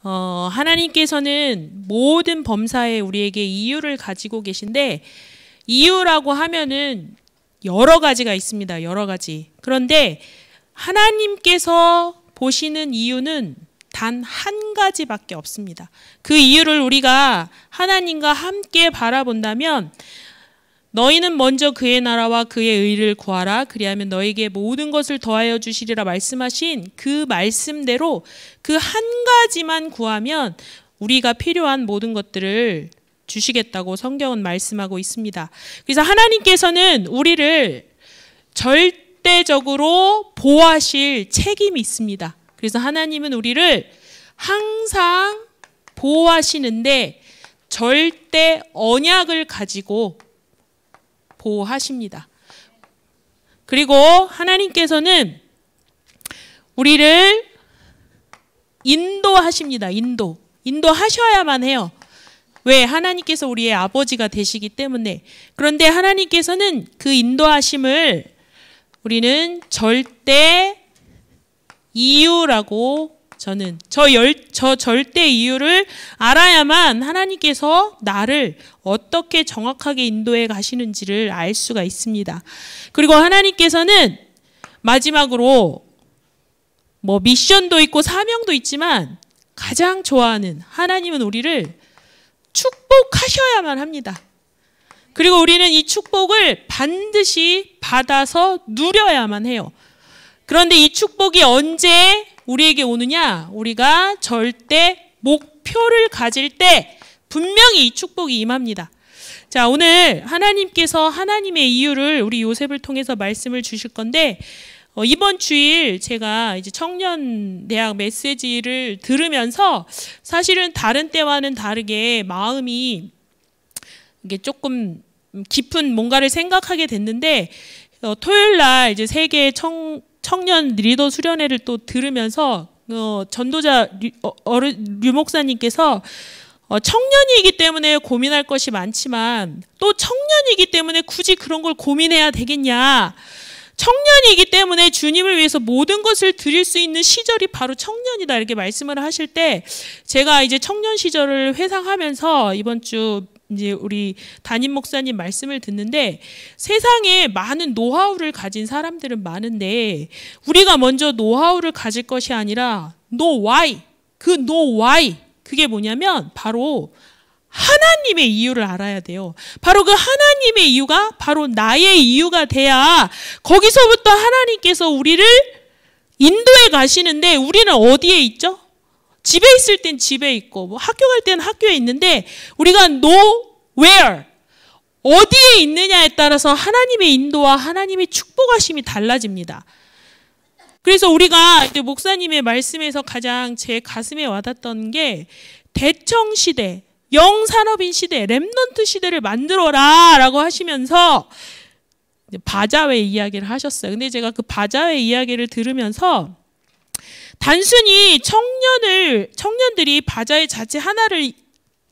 하나님께서는 모든 범사에 우리에게 이유를 가지고 계신데 이유라고 하면은 여러 가지가 있습니다. 여러 가지. 그런데 하나님께서 보시는 이유는 단 한 가지밖에 없습니다. 그 이유를 우리가 하나님과 함께 바라본다면 너희는 먼저 그의 나라와 그의 의를 구하라. 그리하면 너에게 모든 것을 더하여 주시리라 말씀하신 그 말씀대로 그 한 가지만 구하면 우리가 필요한 모든 것들을 주시겠다고 성경은 말씀하고 있습니다. 그래서 하나님께서는 우리를 절대적으로 보호하실 책임이 있습니다. 그래서 하나님은 우리를 항상 보호하시는데 절대 언약을 가지고 보호하십니다. 그리고 하나님께서는 우리를 인도하십니다. 인도하셔야만 해요. 왜? 하나님께서 우리의 아버지가 되시기 때문에. 그런데 하나님께서는 그 인도하심을 우리는 절대 이유라고 저는 저 절대 이유를 알아야만 하나님께서 나를 어떻게 정확하게 인도해 가시는지를 알 수가 있습니다. 그리고 하나님께서는 마지막으로 미션도 있고 사명도 있지만 가장 좋아하는 하나님은 우리를 축복하셔야만 합니다. 그리고 우리는 이 축복을 반드시 받아서 누려야만 해요. 그런데 이 축복이 언제 우리에게 오느냐? 우리가 절대 목표를 가질 때 분명히 이 축복이 임합니다. 자, 오늘 하나님께서 하나님의 이유를 우리 요셉을 통해서 말씀을 주실 건데 이번 주일 제가 이제 청년 대학 메시지를 들으면서 사실은 다른 때와는 다르게 마음이 이게 조금 깊은 뭔가를 생각하게 됐는데 토요일 날 이제 세계 청년 리더 수련회를 또 들으면서 전도자 류 목사님께서 청년이기 때문에 고민할 것이 많지만 또 청년이기 때문에 굳이 그런 걸 고민해야 되겠냐. 청년이기 때문에 주님을 위해서 모든 것을 드릴 수 있는 시절이 바로 청년이다. 이렇게 말씀을 하실 때 제가 이제 청년 시절을 회상하면서 이번 주 이제 우리 담임 목사님 말씀을 듣는데 세상에 많은 노하우를 가진 사람들은 많은데 우리가 먼저 노하우를 가질 것이 아니라 know why. 그 know why. 그게 뭐냐면 바로 하나님의 이유를 알아야 돼요. 바로 그 하나님의 이유가 바로 나의 이유가 돼야 거기서부터 하나님께서 우리를 인도해 가시는데 우리는 어디에 있죠? 집에 있을 땐 집에 있고 학교 갈 때는 학교에 있는데 우리가 know where 어디에 있느냐에 따라서 하나님의 인도와 하나님의 축복하심이 달라집니다. 그래서 우리가 이제 목사님의 말씀에서 가장 제 가슴에 와닿던 게 대청시대, 영산업인 시대, 렘넌트 시대를 만들어라 라고 하시면서 바자회 이야기를 하셨어요. 근데 제가 그 바자회 이야기를 들으면서 단순히 청년들이 바자회 자체 하나를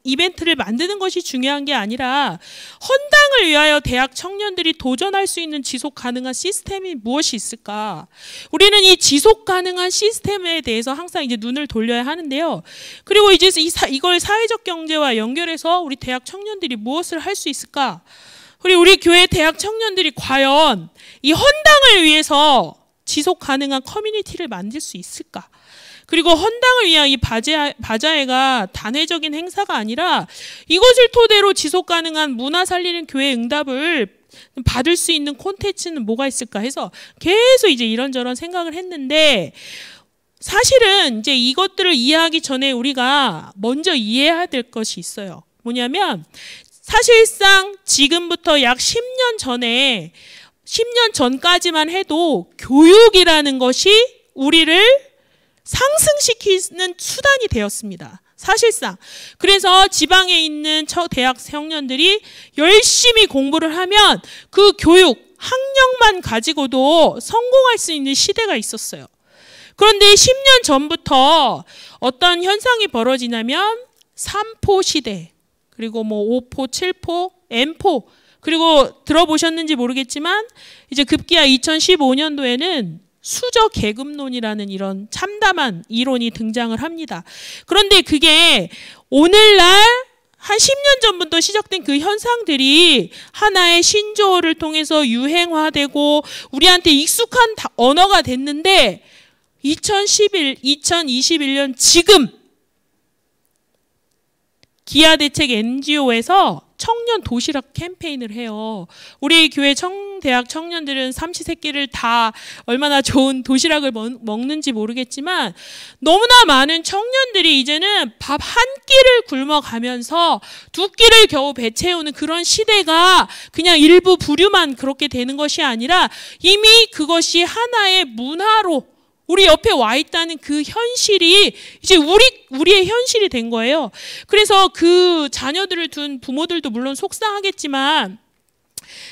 이벤트를 만드는 것이 중요한 게 아니라 헌당을 위하여 대학 청년들이 도전할 수 있는 지속 가능한 시스템이 무엇이 있을까? 우리는 이 지속 가능한 시스템에 대해서 항상 이제 눈을 돌려야 하는데요. 그리고 이제 이걸 사회적 경제와 연결해서 우리 대학 청년들이 무엇을 할 수 있을까? 그리고 우리 교회 대학 청년들이 과연 이 헌당을 위해서 지속 가능한 커뮤니티를 만들 수 있을까? 그리고 헌당을 위한 이 바자회가 단회적인 행사가 아니라 이것을 토대로 지속 가능한 문화 살리는 교회 응답을 받을 수 있는 콘텐츠는 뭐가 있을까 해서 계속 이제 이런저런 생각을 했는데 사실은 이제 이것들을 이해하기 전에 우리가 먼저 이해해야 될 것이 있어요. 뭐냐면 사실상 지금부터 약 10년 전까지만 해도 교육이라는 것이 우리를 상승시키는 수단이 되었습니다. 사실상. 그래서 지방에 있는 대학 청년들이 열심히 공부를 하면 그 교육, 학력만 가지고도 성공할 수 있는 시대가 있었어요. 그런데 10년 전부터 어떤 현상이 벌어지냐면 3포 시대, 그리고 5포, 7포, M포, 그리고 들어보셨는지 모르겠지만 이제 급기야 2015년도에는 수저 계급론이라는 이런 참담한 이론이 등장을 합니다. 그런데 그게 오늘날 한 10년 전부터 시작된 그 현상들이 하나의 신조어를 통해서 유행화되고 우리한테 익숙한 언어가 됐는데 2021년 지금 기아대책 NGO에서 청년 도시락 캠페인을 해요. 우리 교회 대학 청년들은 삼시세끼를 다 얼마나 좋은 도시락을 먹는지 모르겠지만 너무나 많은 청년들이 이제는 밥 한 끼를 굶어가면서 두 끼를 겨우 배 채우는 그런 시대가 그냥 일부 부류만 그렇게 되는 것이 아니라 이미 그것이 하나의 문화로 우리 옆에 와 있다는 그 현실이 이제 우리의 현실이 된 거예요. 그래서 그 자녀들을 둔 부모들도 물론 속상하겠지만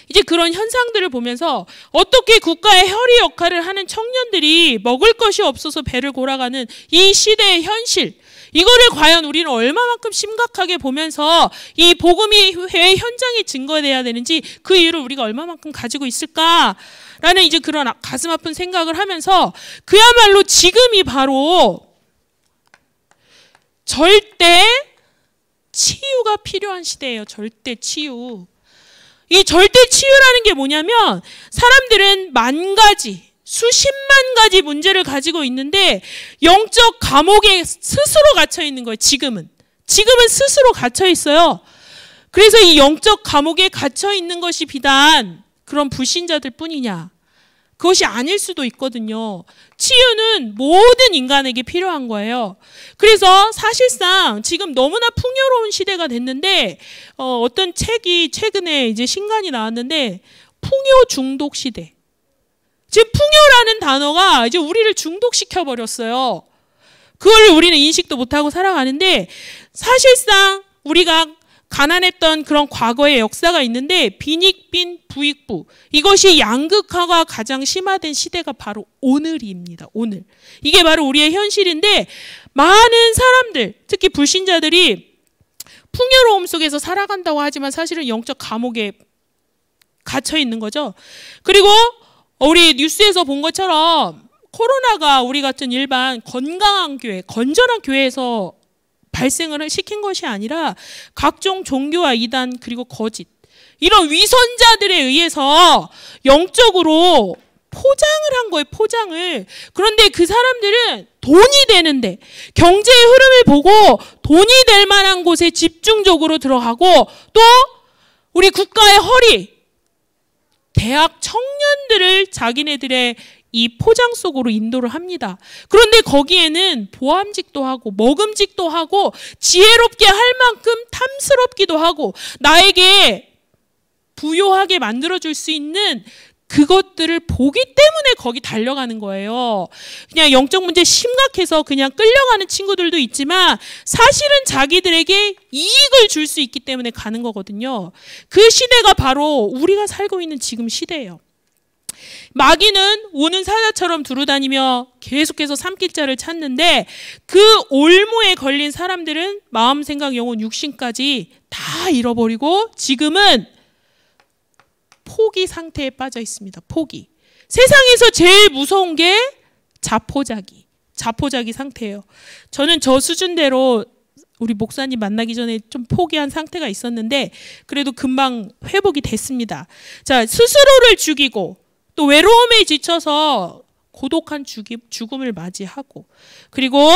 이제 그런 현상들을 보면서 어떻게 국가의 혈의 역할을 하는 청년들이 먹을 것이 없어서 배를 골아가는 이 시대의 현실, 이거를 과연 우리는 얼마만큼 심각하게 보면서 이 복음이 왜 현장에 증거돼야 되는지 그 이유를 우리가 얼마만큼 가지고 있을까라는 이제 그런 가슴 아픈 생각을 하면서 그야말로 지금이 바로 절대 치유가 필요한 시대예요. 절대 치유. 이 절대 치유라는 게 뭐냐면 사람들은 만 가지, 수십만 가지 문제를 가지고 있는데 영적 감옥에 스스로 갇혀 있는 거예요. 지금은 스스로 갇혀 있어요. 그래서 이 영적 감옥에 갇혀 있는 것이 비단 그런 불신자들 뿐이냐? 그것이 아닐 수도 있거든요. 치유는 모든 인간에게 필요한 거예요. 그래서 사실상 지금 너무나 풍요로운 시대가 됐는데 어떤 책이 최근에 이제 신간이 나왔는데 풍요 중독 시대. 지금 풍요라는 단어가 이제 우리를 중독시켜 버렸어요. 그걸 우리는 인식도 못하고 살아가는데 사실상 우리가 가난했던 그런 과거의 역사가 있는데 빈익빈 부익부, 이것이 양극화가 가장 심화된 시대가 바로 오늘입니다. 오늘. 이게 바로 우리의 현실인데 많은 사람들, 특히 불신자들이 풍요로움 속에서 살아간다고 하지만 사실은 영적 감옥에 갇혀 있는 거죠. 그리고 우리 뉴스에서 본 것처럼 코로나가 우리 같은 일반 건강한 교회, 건전한 교회에서 발생을 시킨 것이 아니라 각종 종교와 이단 그리고 거짓, 이런 위선자들에 의해서 영적으로 포장을 한 거예요. 포장을. 그런데 그 사람들은 돈이 되는데 경제의 흐름을 보고 돈이 될 만한 곳에 집중적으로 들어가고 또 우리 국가의 허리, 대학 청년들을 자기네들의 이 포장 속으로 인도를 합니다. 그런데 거기에는 보암직도 하고 먹음직도 하고 지혜롭게 할 만큼 탐스럽기도 하고 나에게 부요하게 만들어줄 수 있는 그것들을 보기 때문에 거기 달려가는 거예요. 그냥 영적 문제 심각해서 그냥 끌려가는 친구들도 있지만 사실은 자기들에게 이익을 줄 수 있기 때문에 가는 거거든요. 그 시대가 바로 우리가 살고 있는 지금 시대예요. 마귀는 우는 사자처럼 두루다니며 계속해서 삼킬자를 찾는데 그 올무에 걸린 사람들은 마음, 생각, 영혼, 육신까지 다 잃어버리고 지금은 포기 상태에 빠져 있습니다. 포기. 세상에서 제일 무서운 게 자포자기 상태예요. 저는 저 수준대로 우리 목사님 만나기 전에 좀 포기한 상태가 있었는데 그래도 금방 회복이 됐습니다. 자, 스스로를 죽이고 또 외로움에 지쳐서 고독한 죽음을 맞이하고 그리고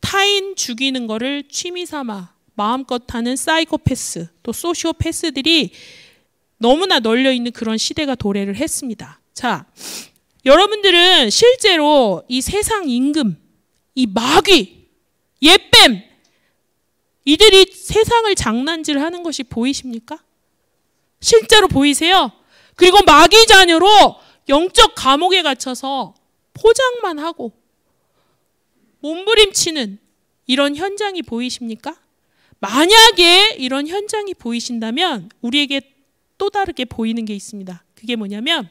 타인 죽이는 거를 취미 삼아 마음껏 하는 사이코패스 또 소시오패스들이 너무나 널려있는 그런 시대가 도래를 했습니다. 자, 여러분들은 실제로 이 세상 임금, 이 마귀, 옛뱀, 이들이 세상을 장난질하는 것이 보이십니까? 실제로 보이세요? 그리고 마귀 자녀로 영적 감옥에 갇혀서 포장만 하고 몸부림치는 이런 현장이 보이십니까? 만약에 이런 현장이 보이신다면 우리에게 또 다르게 보이는 게 있습니다. 그게 뭐냐면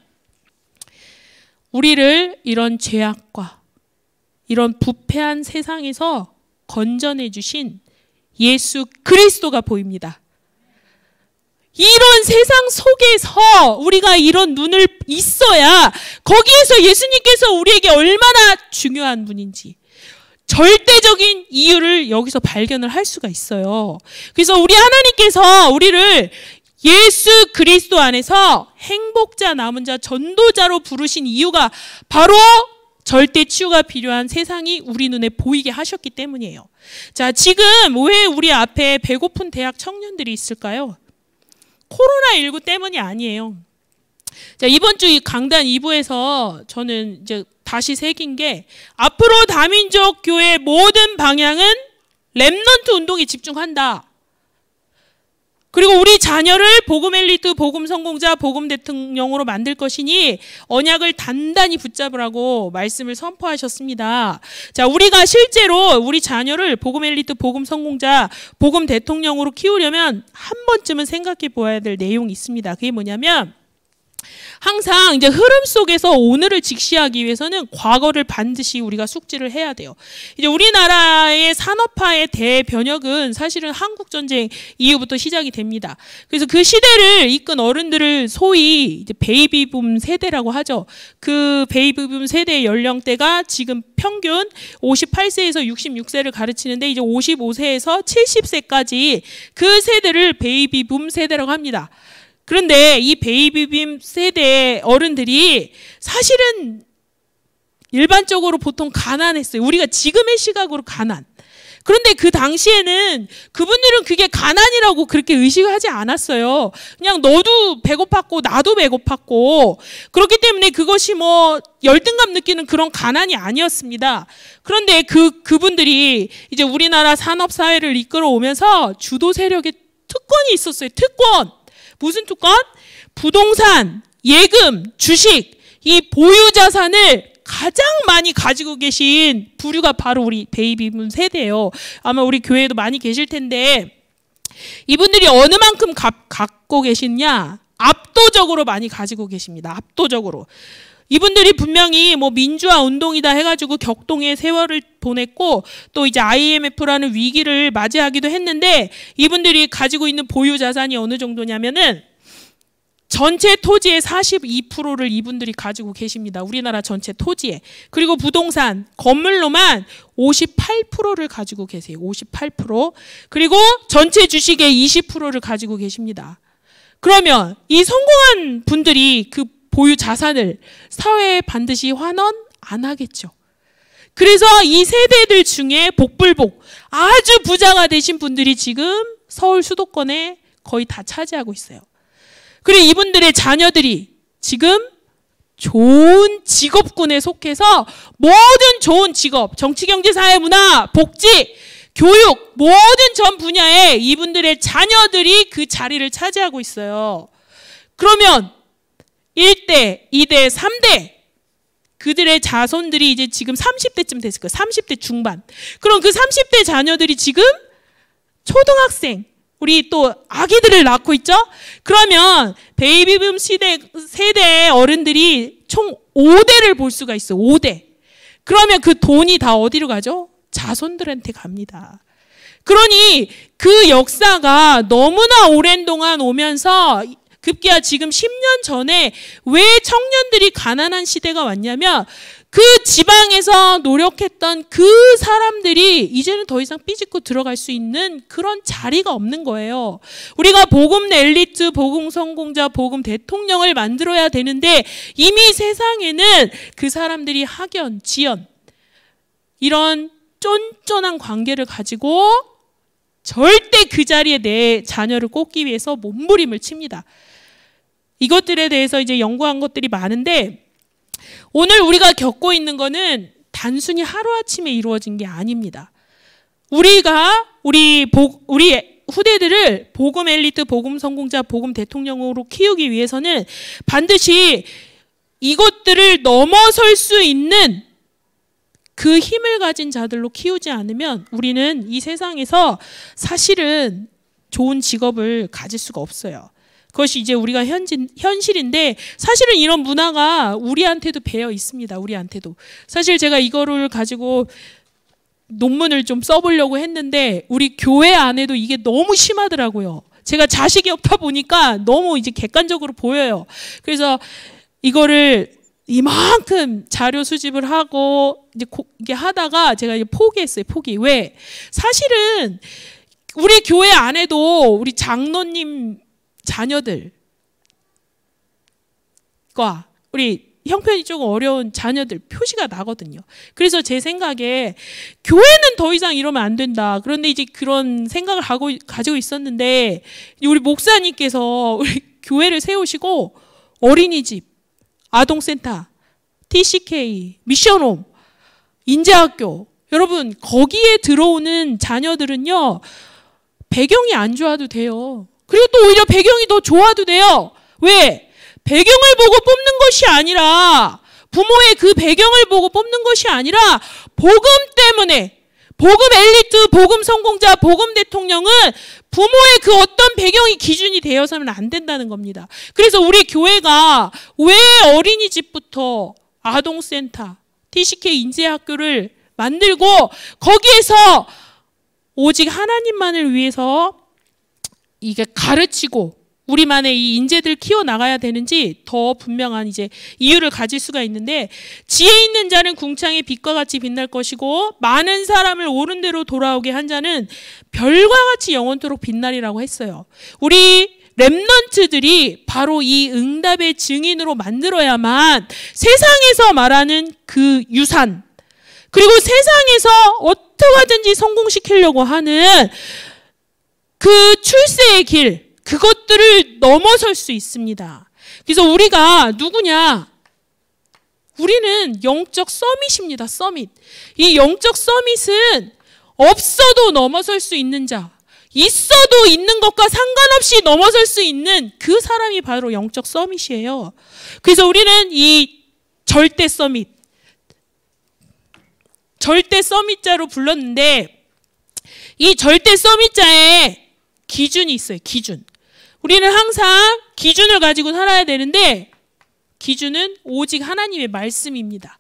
우리를 이런 죄악과 이런 부패한 세상에서 건져내 주신 예수 그리스도가 보입니다. 이런 세상 속에서 우리가 이런 눈을 있어야 거기에서 예수님께서 우리에게 얼마나 중요한 분인지 절대적인 이유를 여기서 발견을 할 수가 있어요. 그래서 우리 하나님께서 우리를 예수 그리스도 안에서 행복자, 남은 자, 전도자로 부르신 이유가 바로 절대 치유가 필요한 세상이 우리 눈에 보이게 하셨기 때문이에요. 자, 지금 왜 우리 앞에 배고픈 대학 청년들이 있을까요? 코로나19 때문이 아니에요. 자, 이번 주 강단 2부에서 저는 이제 다시 새긴 게 앞으로 다민족 교회 모든 방향은 렘넌트 운동에 집중한다. 그리고 우리 자녀를 복음 엘리트, 복음 성공자, 복음 대통령으로 만들 것이니 언약을 단단히 붙잡으라고 말씀을 선포하셨습니다. 자, 우리가 실제로 우리 자녀를 복음 엘리트, 복음 성공자, 복음 대통령으로 키우려면 한 번쯤은 생각해 보아야 될 내용이 있습니다. 그게 뭐냐면 항상 이제 흐름 속에서 오늘을 직시하기 위해서는 과거를 반드시 우리가 숙지를 해야 돼요. 이제 우리나라의 산업화의 대변혁은 사실은 한국전쟁 이후부터 시작이 됩니다. 그래서 그 시대를 이끈 어른들을 소위 이제 베이비붐 세대라고 하죠. 그 베이비붐 세대의 연령대가 지금 평균 58세에서 66세를 가르치는데 이제 55세에서 70세까지 그 세대를 베이비붐 세대라고 합니다. 그런데 이 베이비붐 세대의 어른들이 사실은 일반적으로 보통 가난했어요. 우리가 지금의 시각으로 가난. 그런데 그 당시에는 그분들은 그게 가난이라고 그렇게 의식하지 않았어요. 그냥 너도 배고팠고 나도 배고팠고 그렇기 때문에 그것이 뭐 열등감 느끼는 그런 가난이 아니었습니다. 그런데 그분들이 이제 우리나라 산업사회를 이끌어오면서 주도 세력의 특권이 있었어요. 특권. 무슨 특권? 부동산, 예금, 주식, 이 보유 자산을 가장 많이 가지고 계신 부류가 바로 우리 베이비붐 세대예요. 아마 우리 교회에도 많이 계실 텐데 이분들이 어느 만큼 갖고 계시냐? 압도적으로 많이 가지고 계십니다. 압도적으로. 이분들이 분명히 뭐 민주화 운동이다 해가지고 격동의 세월을 보냈고 또 이제 IMF라는 위기를 맞이하기도 했는데 이분들이 가지고 있는 보유 자산이 어느 정도냐면은 전체 토지의 42%를 이분들이 가지고 계십니다. 우리나라 전체 토지에. 그리고 부동산, 건물로만 58%를 가지고 계세요. 58%. 그리고 전체 주식의 20%를 가지고 계십니다. 그러면 이 성공한 분들이 그 보유 자산을 사회에 반드시 환원 안 하겠죠. 그래서 이 세대들 중에 복불복 아주 부자가 되신 분들이 지금 서울 수도권에 거의 다 차지하고 있어요. 그리고 이분들의 자녀들이 지금 좋은 직업군에 속해서 모든 좋은 직업, 정치, 경제, 사회, 문화, 복지, 교육 모든 전 분야에 이분들의 자녀들이 그 자리를 차지하고 있어요. 그러면 1대, 2대, 3대 그들의 자손들이 이제 지금 30대쯤 됐을 거예요. 30대 중반. 그럼 그 30대 자녀들이 지금 초등학생, 우리 또 아기들을 낳고 있죠? 그러면 베이비붐 세대의 어른들이 총 5대를 볼 수가 있어요. 5대. 그러면 그 돈이 다 어디로 가죠? 자손들한테 갑니다. 그러니 그 역사가 너무나 오랜 동안 오면서 급기야 지금 10년 전에 왜 청년들이 가난한 시대가 왔냐면 그 지방에서 노력했던 그 사람들이 이제는 더 이상 삐집고 들어갈 수 있는 그런 자리가 없는 거예요. 우리가 복음 엘리트, 복음 성공자, 복음 대통령을 만들어야 되는데 이미 세상에는 그 사람들이 학연, 지연 이런 쫀쫀한 관계를 가지고 절대 그 자리에 내 자녀를 꽂기 위해서 몸부림을 칩니다. 이것들에 대해서 이제 연구한 것들이 많은데 오늘 우리가 겪고 있는 거는 단순히 하루아침에 이루어진 게 아닙니다. 우리가 우리 후대들을 복음 엘리트, 복음 성공자, 복음 대통령으로 키우기 위해서는 반드시 이것들을 넘어설 수 있는 그 힘을 가진 자들로 키우지 않으면 우리는 이 세상에서 사실은 좋은 직업을 가질 수가 없어요. 그것이 이제 우리가 현실인데 사실은 이런 문화가 우리한테도 배어 있습니다. 우리한테도. 사실 제가 이거를 가지고 논문을 좀 써보려고 했는데 우리 교회 안에도 이게 너무 심하더라고요. 제가 자식이 없다 보니까 너무 이제 객관적으로 보여요. 그래서 이거를 이만큼 자료 수집을 하고 이게 하다가 제가 이제 포기했어요. 왜? 사실은 우리 교회 안에도 우리 장로님 자녀들과 우리 형편이 조금 어려운 자녀들 표시가 나거든요. 그래서 제 생각에 교회는 더 이상 이러면 안 된다. 그런데 이제 그런 생각을 가지고 있었는데 우리 목사님께서 우리 교회를 세우시고 어린이집, 아동센터, TCK, 미션홈, 인재학교, 여러분 거기에 들어오는 자녀들은요 배경이 안 좋아도 돼요. 그리고 또 오히려 배경이 더 좋아도 돼요. 왜? 배경을 보고 뽑는 것이 아니라, 부모의 그 배경을 보고 뽑는 것이 아니라 복음 때문에, 복음 엘리트, 복음 성공자, 복음 대통령은 부모의 그 어떤 배경이 기준이 되어서는 안 된다는 겁니다. 그래서 우리 교회가 왜 어린이집부터 아동센터, TCK 인재학교를 만들고 거기에서 오직 하나님만을 위해서 이게 가르치고 우리만의 이 인재들 키워나가야 되는지 더 분명한 이제 이유를 가질 수가 있는데, 지혜 있는 자는 궁창의 빛과 같이 빛날 것이고 많은 사람을 옳은 대로 돌아오게 한 자는 별과 같이 영원토록 빛나리라고 했어요. 우리 렘넌트들이 바로 이 응답의 증인으로 만들어야만 세상에서 말하는 그 유산, 그리고 세상에서 어떻게든지 성공시키려고 하는 그 출세의 길, 그것들을 넘어설 수 있습니다. 그래서 우리가 누구냐? 우리는 영적 서밋입니다. 서밋. 이 영적 서밋은 없어도 넘어설 수 있는 자, 있어도 있는 것과 상관없이 넘어설 수 있는 그 사람이 바로 영적 서밋이에요. 그래서 우리는 이 절대 서밋, 절대 서밋자로 불렀는데, 이 절대 서밋자에 기준이 있어요. 기준. 우리는 항상 기준을 가지고 살아야 되는데, 기준은 오직 하나님의 말씀입니다.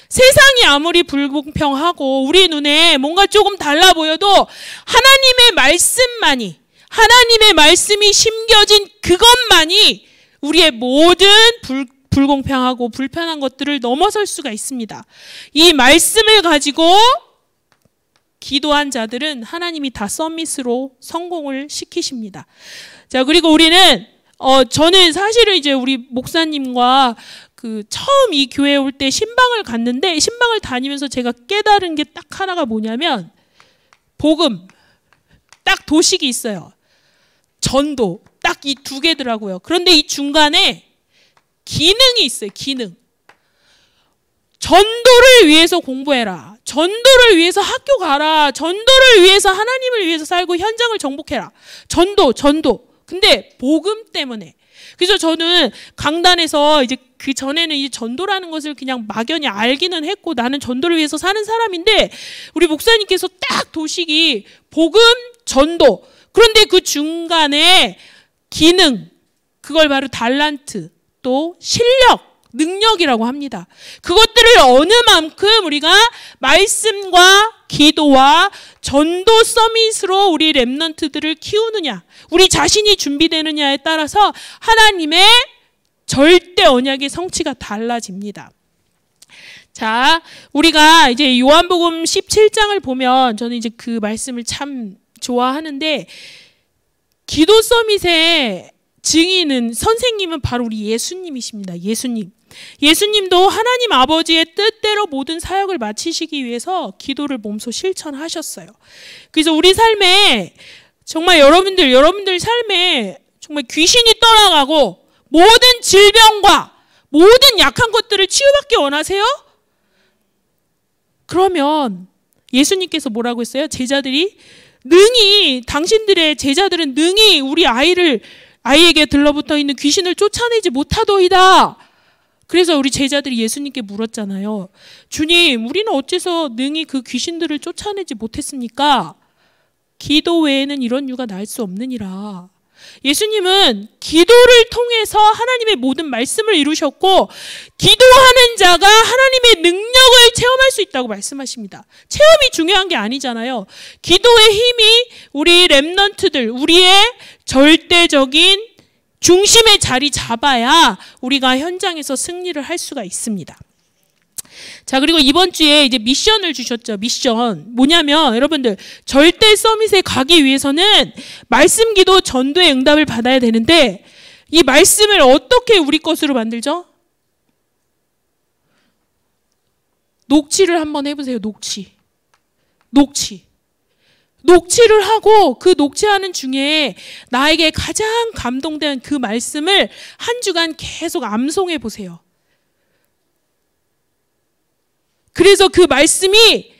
세상이 아무리 불공평하고 우리 눈에 뭔가 조금 달라 보여도 하나님의 말씀만이, 하나님의 말씀이 심겨진 그것만이 우리의 모든 불공평하고 불편한 것들을 넘어설 수가 있습니다. 이 말씀을 가지고 기도한 자들은 하나님이 다 서밋으로 성공을 시키십니다. 자, 그리고 우리는 저는 사실은 이제 우리 목사님과 그 처음 이 교회에 올 때 신방을 갔는데, 신방을 다니면서 제가 깨달은 게 딱 하나가 뭐냐면, 복음, 딱 도식이 있어요. 전도, 딱 이 두 개더라고요. 그런데 이 중간에 기능이 있어요. 기능. 전도를 위해서 공부해라. 전도를 위해서 학교 가라. 전도를 위해서 하나님을 위해서 살고 현장을 정복해라. 전도. 근데 복음 때문에. 그래서 저는 강단에서 이제 그 전에는 이 전도라는 것을 그냥 막연히 알기는 했고, 나는 전도를 위해서 사는 사람인데, 우리 목사님께서 딱 도식이 복음, 전도. 그런데 그 중간에 기능, 그걸 바로 달란트, 또 실력, 능력이라고 합니다. 그것들을 어느 만큼 우리가 말씀과 기도와 전도 서밋으로 우리 렘넌트들을 키우느냐, 우리 자신이 준비되느냐에 따라서 하나님의 절대 언약의 성취가 달라집니다. 자, 우리가 이제 요한복음 17장을 보면 저는 이제 그 말씀을 참 좋아하는데, 기도 서밋의 증인은, 선생님은 바로 우리 예수님이십니다. 예수님도 하나님 아버지의 뜻대로 모든 사역을 마치시기 위해서 기도를 몸소 실천하셨어요. 그래서 우리 삶에 정말 여러분들 삶에 정말 귀신이 떠나가고 모든 질병과 모든 약한 것들을 치유받기 원하세요? 그러면 예수님께서 뭐라고 했어요? 당신들의 제자들은 능히 우리 아이에게 들러붙어 있는 귀신을 쫓아내지 못하더이다. 그래서 우리 제자들이 예수님께 물었잖아요. 주님, 우리는 어째서 능히 그 귀신들을 쫓아내지 못했습니까? 기도 외에는 이런 유가 날 수 없느니라. 예수님은 기도를 통해서 하나님의 모든 말씀을 이루셨고 기도하는 자가 하나님의 능력을 체험할 수 있다고 말씀하십니다. 체험이 중요한 게 아니잖아요. 기도의 힘이 우리 렘넌트들, 우리의 절대적인 중심의 자리 잡아야 우리가 현장에서 승리를 할 수가 있습니다. 자, 그리고 이번 주에 이제 미션을 주셨죠. 미션. 뭐냐면 여러분들 절대 서밋에 가기 위해서는 말씀 기도 전도의 응답을 받아야 되는데 이 말씀을 어떻게 우리 것으로 만들죠? 녹취를 한번 해보세요. 녹취를 하고 그 녹취하는 중에 나에게 가장 감동된 그 말씀을 한 주간 계속 암송해 보세요. 그래서 그 말씀이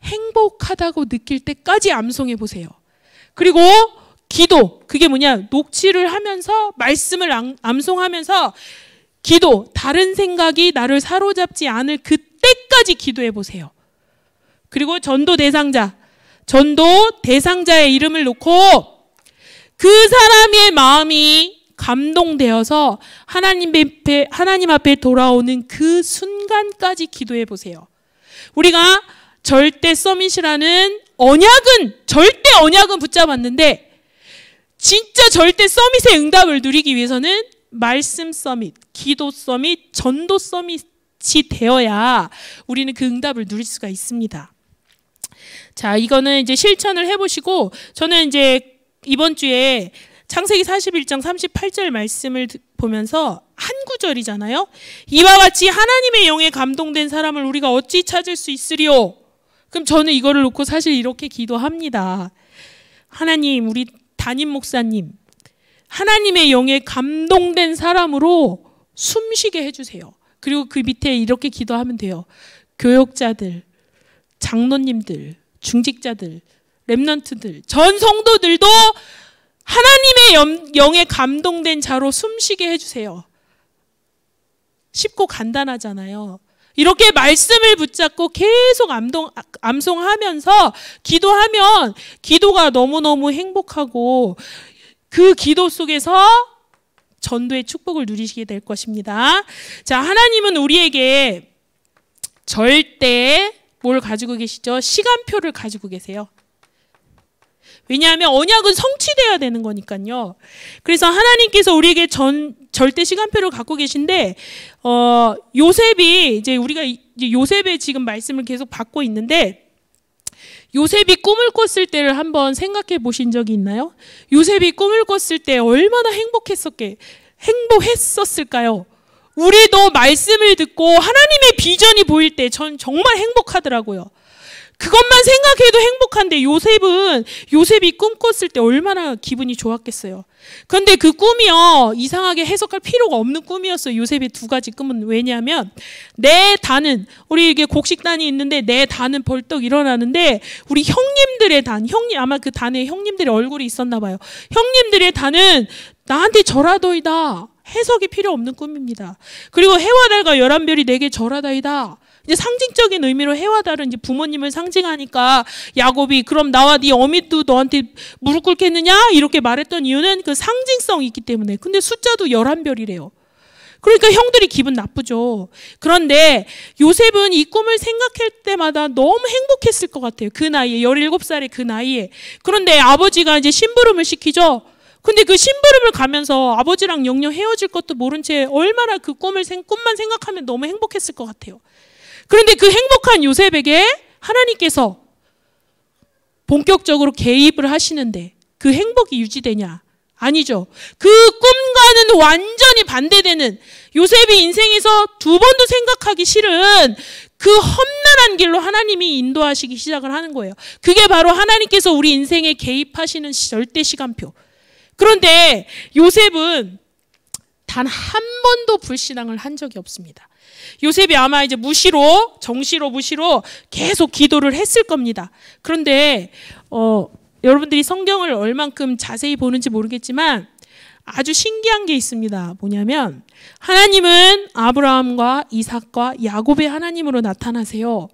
행복하다고 느낄 때까지 암송해 보세요. 그리고 기도, 그게 뭐냐? 녹취를 하면서 말씀을 암송하면서 기도, 다른 생각이 나를 사로잡지 않을 그때까지 기도해 보세요. 그리고 전도 대상자의 이름을 놓고 그 사람의 마음이 감동되어서 하나님 앞에 돌아오는 그 순간까지 기도해 보세요. 우리가 절대 서밋이라는 절대 언약은 붙잡았는데 진짜 절대 서밋의 응답을 누리기 위해서는 말씀 서밋, 기도 서밋, 전도 서밋이 되어야 우리는 그 응답을 누릴 수가 있습니다. 자, 이거는 이제 실천을 해보시고 저는 이제 이번 주에 창세기 41장 38절 말씀을 보면서 한 구절이잖아요. 이와 같이 하나님의 영에 감동된 사람을 우리가 어찌 찾을 수 있으리요? 그럼 저는 이거를 놓고 사실 이렇게 기도합니다. 하나님, 우리 담임 목사님, 하나님의 영에 감동된 사람으로 숨쉬게 해주세요. 그리고 그 밑에 이렇게 기도하면 돼요. 교역자들, 장로님들, 중직자들, 렘넌트들, 전 성도들도 하나님의 영에 감동된 자로 숨쉬게 해주세요. 쉽고 간단하잖아요. 이렇게 말씀을 붙잡고 계속 암송하면서 기도하면 기도가 너무너무 행복하고 그 기도 속에서 전도의 축복을 누리시게 될 것입니다. 자, 하나님은 우리에게 절대 뭘 가지고 계시죠? 시간표를 가지고 계세요. 왜냐하면 언약은 성취돼야 되는 거니까요. 그래서 하나님께서 우리에게 절대 시간표를 갖고 계신데 요셉이 이제 우리가 요셉의 지금 말씀을 계속 받고 있는데 요셉이 꿈을 꿨을 때를 한번 생각해 보신 적이 있나요? 요셉이 꿈을 꿨을 때 얼마나 행복했었을까요? 우리도 말씀을 듣고 하나님의 비전이 보일 때 전 정말 행복하더라고요. 그것만 생각해도 행복한데 요셉이 꿈 꿨을 때 얼마나 기분이 좋았겠어요. 그런데 그 꿈이요, 이상하게 해석할 필요가 없는 꿈이었어요. 요셉의 두 가지 꿈은. 왜냐하면 내 단은, 우리 이게 곡식단이 있는데 내 단은 벌떡 일어나는데 우리 형님들의 단, 아마 그 단에 형님들의 얼굴이 있었나 봐요. 형님들의 단은 나한테 절하더이다. 해석이 필요 없는 꿈입니다. 그리고 해와 달과 11별이 내게 절하다이다. 이제 상징적인 의미로 해와 달은 이제 부모님을 상징하니까 야곱이 그럼 나와 네 어미도 너한테 무릎 꿇겠느냐? 이렇게 말했던 이유는 그 상징성이 있기 때문에. 근데 숫자도 11별이래요. 그러니까 형들이 기분 나쁘죠. 그런데 요셉은 이 꿈을 생각할 때마다 너무 행복했을 것 같아요. 그 나이에, 17살의 그 나이에. 그런데 아버지가 이제 심부름을 시키죠. 근데 그 심부름을 가면서 아버지랑 영영 헤어질 것도 모른 채 얼마나 그 꿈만 생각하면 너무 행복했을 것 같아요. 그런데 그 행복한 요셉에게 하나님께서 본격적으로 개입을 하시는데 그 행복이 유지되냐? 아니죠. 그 꿈과는 완전히 반대되는, 요셉이 인생에서 두 번도 생각하기 싫은 그 험난한 길로 하나님이 인도하시기 시작을 하는 거예요. 그게 바로 하나님께서 우리 인생에 개입하시는 절대 시간표. 그런데 요셉은 단 한 번도 불신앙을 한 적이 없습니다. 요셉이 아마 이제 정시로 무시로 계속 기도를 했을 겁니다. 그런데 여러분들이 성경을 얼만큼 자세히 보는지 모르겠지만 아주 신기한 게 있습니다. 뭐냐면 하나님은 아브라함과 이삭과 야곱의 하나님으로 나타나세요.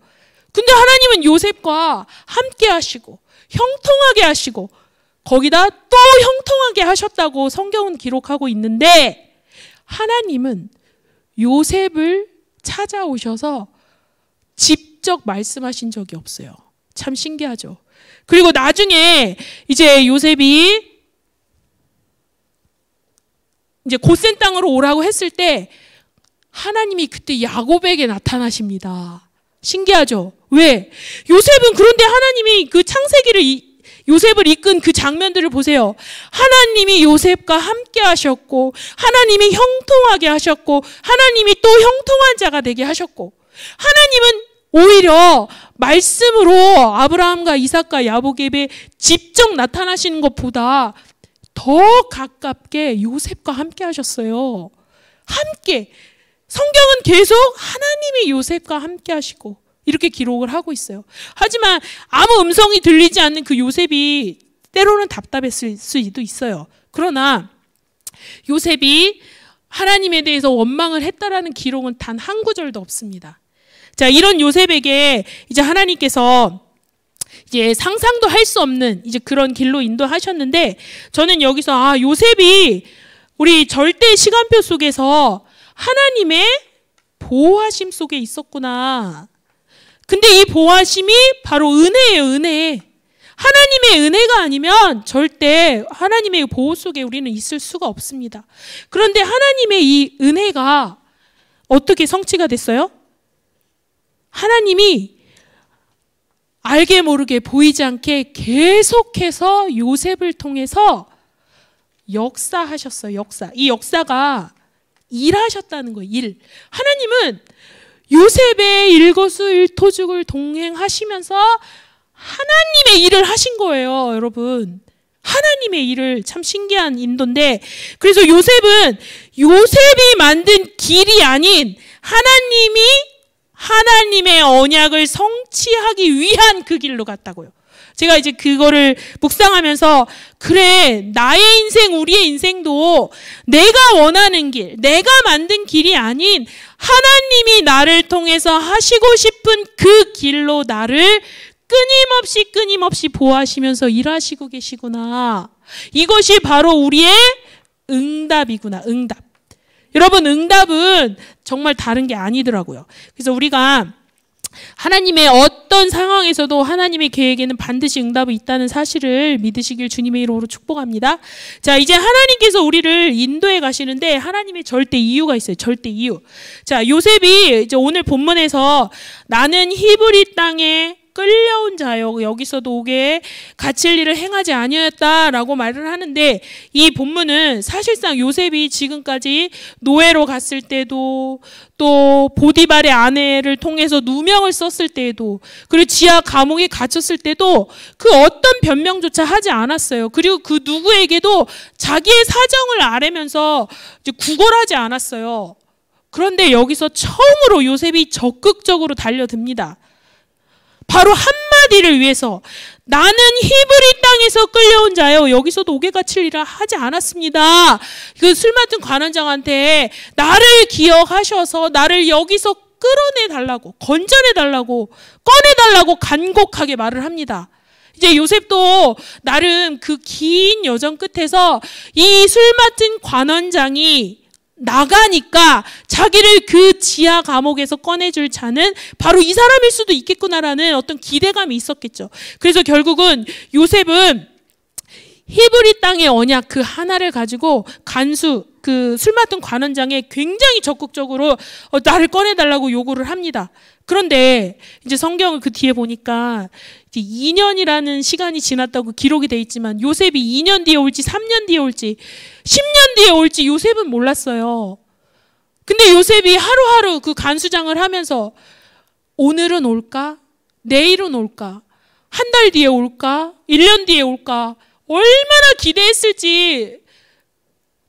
근데 하나님은 요셉과 함께 하시고 형통하게 하시고 거기다 또 형통하게 하셨다고 성경은 기록하고 있는데, 하나님은 요셉을 찾아오셔서 직접 말씀하신 적이 없어요. 참 신기하죠. 그리고 나중에 이제 요셉이 이제 고센 땅으로 오라고 했을 때 하나님이 그때 야곱에게 나타나십니다. 신기하죠? 왜? 요셉은, 그런데 하나님이 그 창세기를 요셉을 이끈 그 장면들을 보세요. 하나님이 요셉과 함께 하셨고, 하나님이 형통하게 하셨고, 하나님이 또 형통한 자가 되게 하셨고, 하나님은 오히려 말씀으로 아브라함과 이삭과 야곱에게 직접 나타나시는 것보다 더 가깝게 요셉과 함께 하셨어요. 함께. 성경은 계속 하나님이 요셉과 함께 하시고 이렇게 기록을 하고 있어요. 하지만 아무 음성이 들리지 않는 그 요셉이 때로는 답답했을 수도 있어요. 그러나 요셉이 하나님에 대해서 원망을 했다라는 기록은 단 한 구절도 없습니다. 자, 이런 요셉에게 이제 하나님께서 이제 상상도 할 수 없는 이제 그런 길로 인도하셨는데, 저는 여기서 요셉이 우리 절대 시간표 속에서 하나님의 보호하심 속에 있었구나. 근데 이 보호하심이 바로 은혜예요, 은혜. 하나님의 은혜가 아니면 절대 하나님의 보호 속에 우리는 있을 수가 없습니다. 그런데 하나님의 이 은혜가 어떻게 성취가 됐어요? 하나님이 알게 모르게 보이지 않게 계속해서 요셉을 통해서 역사하셨어요. 역사. 이 역사가 일하셨다는 거예요. 일. 하나님은 요셉의 일거수일투족을 동행하시면서 하나님의 일을 하신 거예요, 여러분. 하나님의 일을, 참 신기한 인도인데, 그래서 요셉은 요셉이 만든 길이 아닌 하나님의 언약을 성취하기 위한 그 길로 갔다고요. 제가 이제 그거를 묵상하면서, 그래, 나의 인생, 우리의 인생도 내가 원하는 길, 내가 만든 길이 아닌 하나님이 나를 통해서 하시고 싶은 그 길로 나를 끊임없이 보호하시면서 일하시고 계시구나. 이것이 바로 우리의 응답이구나, 응답. 여러분, 응답은 정말 다른 게 아니더라고요. 그래서 우리가 하나님의 어떤 상황에서도 하나님의 계획에는 반드시 응답이 있다는 사실을 믿으시길 주님의 이름으로 축복합니다. 자, 이제 하나님께서 우리를 인도해 가시는데 하나님의 절대 이유가 있어요. 절대 이유. 자, 요셉이 이제 오늘 본문에서 나는 히브리 땅에 끌려온 자요, 여기서도 오게 갇힐 일을 행하지 아니었다라고 말을 하는데, 이 본문은 사실상 요셉이 지금까지 노예로 갔을 때도, 또 보디발의 아내를 통해서 누명을 썼을 때도, 그리고 지하 감옥에 갇혔을 때도 그 어떤 변명조차 하지 않았어요. 그리고 그 누구에게도 자기의 사정을 아뢰면서 이제 구걸하지 않았어요. 그런데 여기서 처음으로 요셉이 적극적으로 달려듭니다. 바로 한마디를 위해서, 나는 히브리 땅에서 끌려온 자요, 여기서도 옥에 갇힐 일을 하지 않았습니다. 그 술 맡은 관원장한테 나를 기억하셔서 나를 여기서 끌어내달라고, 건져내달라고, 꺼내달라고 간곡하게 말을 합니다. 이제 요셉도 나름 그 긴 여정 끝에서 이 술 맡은 관원장이 나가니까 자기를 그 지하 감옥에서 꺼내줄 자는 바로 이 사람일 수도 있겠구나라는 어떤 기대감이 있었겠죠. 그래서 결국은 요셉은 히브리 땅의 언약 그 하나를 가지고 간수, 그 술 맡은 관원장에 굉장히 적극적으로 나를 꺼내달라고 요구를 합니다. 그런데 이제 성경을 그 뒤에 보니까 이제 2년이라는 시간이 지났다고 기록이 돼 있지만, 요셉이 2년 뒤에 올지 3년 뒤에 올지 10년 뒤에 올지 요셉은 몰랐어요. 근데 요셉이 하루하루 그 간수장을 하면서 오늘은 올까? 내일은 올까? 한 달 뒤에 올까? 1년 뒤에 올까? 얼마나 기대했을지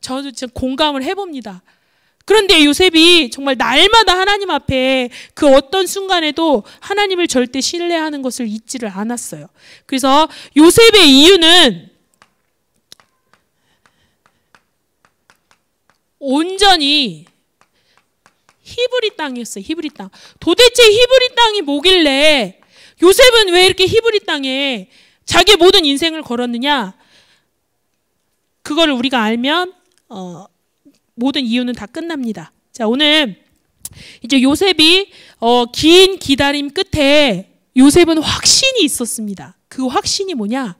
저도 진짜 공감을 해봅니다. 그런데 요셉이 정말 날마다 하나님 앞에 그 어떤 순간에도 하나님을 절대 신뢰하는 것을 잊지를 않았어요. 그래서 요셉의 이유는 온전히 히브리 땅이었어요. 히브리 땅. 도대체 히브리 땅이 뭐길래 요셉은 왜 이렇게 히브리 땅에 자기의 모든 인생을 걸었느냐? 그거를 우리가 알면 모든 이유는 다 끝납니다. 자, 오늘 이제 요셉이 긴 기다림 끝에 요셉은 확신이 있었습니다. 그 확신이 뭐냐?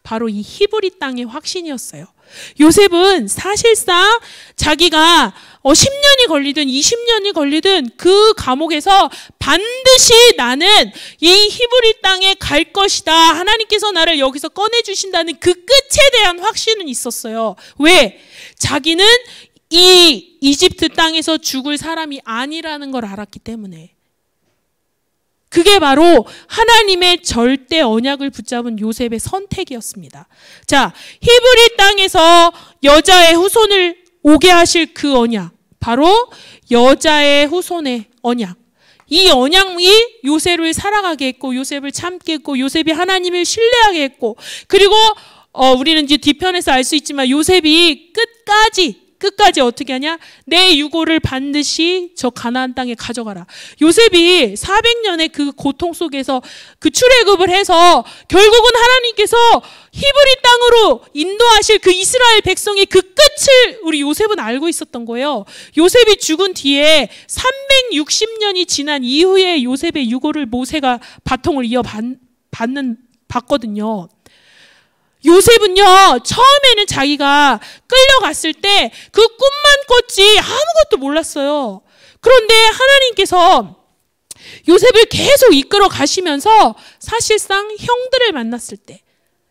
바로 이 히브리 땅의 확신이었어요. 요셉은 사실상 자기가 10년이 걸리든 20년이 걸리든 그 감옥에서 반드시 나는 이 히브리 땅에 갈 것이다. 하나님께서 나를 여기서 꺼내주신다는 그 끝에 대한 확신은 있었어요. 왜? 자기는 이 이집트 땅에서 죽을 사람이 아니라는 걸 알았기 때문에. 그게 바로 하나님의 절대 언약을 붙잡은 요셉의 선택이었습니다. 자, 히브리 땅에서 여자의 후손을 오게 하실 그 언약, 바로 여자의 후손의 언약. 이 언약이 요셉을 살아가게 했고, 요셉을 참게 했고, 요셉이 하나님을 신뢰하게 했고, 그리고 우리는 이제 뒤편에서 알 수 있지만 요셉이 끝까지 어떻게 하냐? 내 유고를 반드시 저 가나안 땅에 가져가라. 요셉이 400년의 그 고통 속에서 그 출애굽을 해서 결국은 하나님께서 히브리 땅으로 인도하실 그 이스라엘 백성의 그 끝을 우리 요셉은 알고 있었던 거예요. 요셉이 죽은 뒤에 360년이 지난 이후에 요셉의 유고를 모세가 바통을 받거든요. 요셉은요, 처음에는 자기가 끌려갔을 때 그 꿈만 꿨지 아무것도 몰랐어요. 그런데 하나님께서 요셉을 계속 이끌어 가시면서 사실상 형들을 만났을 때,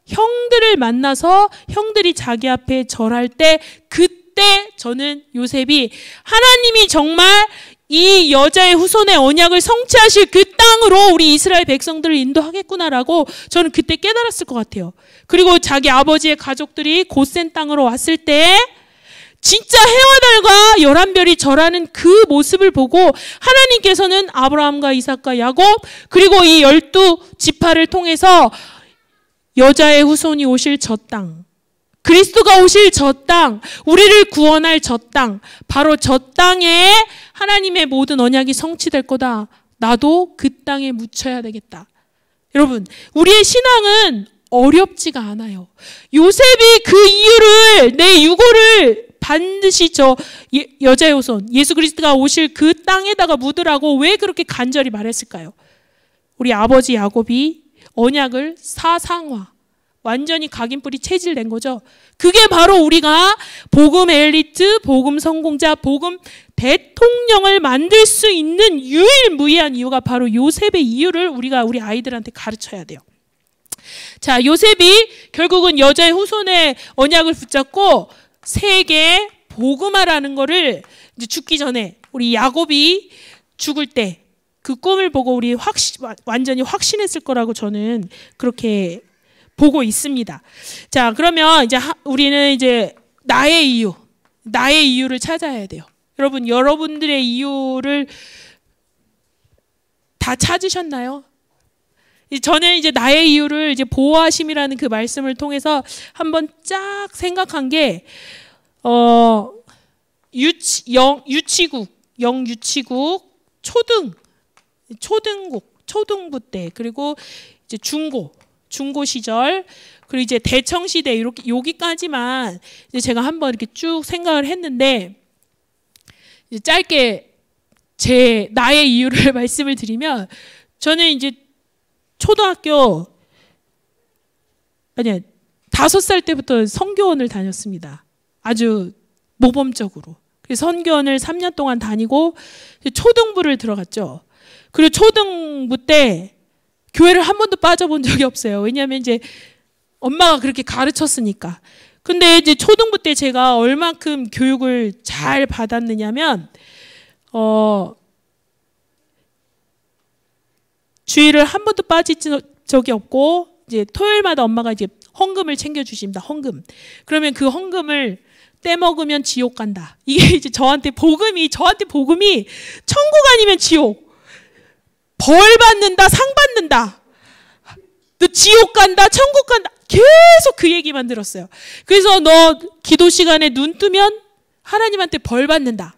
형들을 만나서 형들이 자기 앞에 절할 때, 그때 저는 요셉이 하나님이 정말 이 여자의 후손의 언약을 성취하실 그 땅으로 우리 이스라엘 백성들을 인도하겠구나라고 저는 그때 깨달았을 것 같아요. 그리고 자기 아버지의 가족들이 고센 땅으로 왔을 때 진짜 해와 달과 11별이 절하는 그 모습을 보고 하나님께서는 아브라함과 이삭과 야곱 그리고 이 12지파를 통해서 여자의 후손이 오실 저 땅, 그리스도가 오실 저 땅, 우리를 구원할 저 땅, 바로 저 땅에 하나님의 모든 언약이 성취될 거다. 나도 그 땅에 묻혀야 되겠다. 여러분, 우리의 신앙은 어렵지가 않아요. 요셉이 그 이유를, 내 유고를 반드시 저 여자의 후손, 예수 그리스도가 오실 그 땅에다가 묻으라고 왜 그렇게 간절히 말했을까요? 우리 아버지 야곱이 언약을 사상화, 완전히 각인뿌리 체질낸 거죠. 그게 바로 우리가 복음 엘리트, 복음 성공자, 복음 대통령을 만들 수 있는 유일무이한 이유가 바로 요셉의 이유를 우리가 우리 아이들한테 가르쳐야 돼요. 자, 요셉이 결국은 여자의 후손의 언약을 붙잡고 세계 복음화라는 거를 이제 죽기 전에 우리 야곱이 죽을 때 그 꿈을 보고 우리 완전히 확신했을 거라고 저는 그렇게 보고 있습니다. 자, 그러면 이제 우리는 이제 나의 이유를 찾아야 돼요. 여러분, 여러분들의 이유를 다 찾으셨나요? 저는 이제 나의 이유를 이제 보호하심이라는 그 말씀을 통해서 한번 쫙 생각한 게, 영유치국, 초등부 때, 그리고 이제 중고 시절, 그리고 이제 대청 시대 이렇게 여기까지만 이제 제가 한번 이렇게 쭉 생각을 했는데, 이제 짧게 나의 이유를 말씀을 드리면, 저는 이제 초등학교 5살 때부터 선교원을 다녔습니다. 아주 모범적으로. 그래서 선교원을 3년 동안 다니고 초등부를 들어갔죠. 그리고 초등부 때 교회를 한 번도 빠져본 적이 없어요. 왜냐하면 이제 엄마가 그렇게 가르쳤으니까. 근데 이제 초등부 때 제가 얼만큼 교육을 잘 받았느냐면, 주일을 한 번도 빠진 적이 없고, 이제 토요일마다 엄마가 이제 헌금을 챙겨주십니다. 헌금. 그러면 그 헌금을 떼먹으면 지옥 간다. 이게 이제 저한테 복음이 천국 아니면 지옥. 벌 받는다, 상 받는다. 너 지옥 간다, 천국 간다. 계속 그 얘기만 들었어요. 그래서 너 기도 시간에 눈 뜨면 하나님한테 벌 받는다.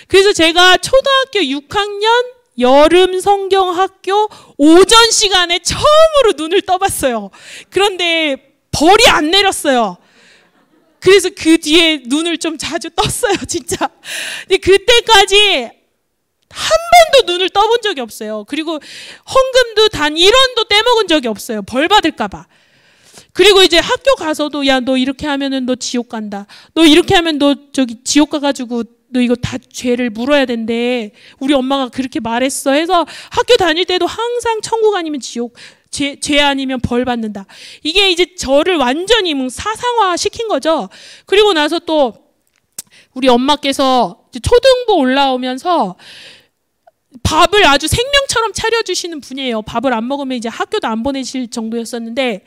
그래서 제가 초등학교 6학년 여름 성경학교 오전 시간에 처음으로 눈을 떠봤어요. 그런데 벌이 안 내렸어요. 그래서 그 뒤에 눈을 좀 자주 떴어요, 진짜. 근데 그때까지 한 번도 눈을 떠본 적이 없어요. 그리고 헌금도 단 1원도 떼먹은 적이 없어요. 벌 받을까봐. 그리고 이제 학교 가서도 야, 너 이렇게 하면은 너 지옥 간다. 너 이렇게 하면 너 저기 지옥 가가지고 너 이거 다 죄를 물어야 된대. 우리 엄마가 그렇게 말했어. 해서 학교 다닐 때도 항상 천국 아니면 지옥, 죄 아니면 벌 받는다. 이게 이제 저를 완전히 사상화 시킨 거죠. 그리고 나서 또 우리 엄마께서 초등부 올라오면서 밥을 아주 생명처럼 차려주시는 분이에요. 밥을 안 먹으면 이제 학교도 안 보내실 정도였었는데,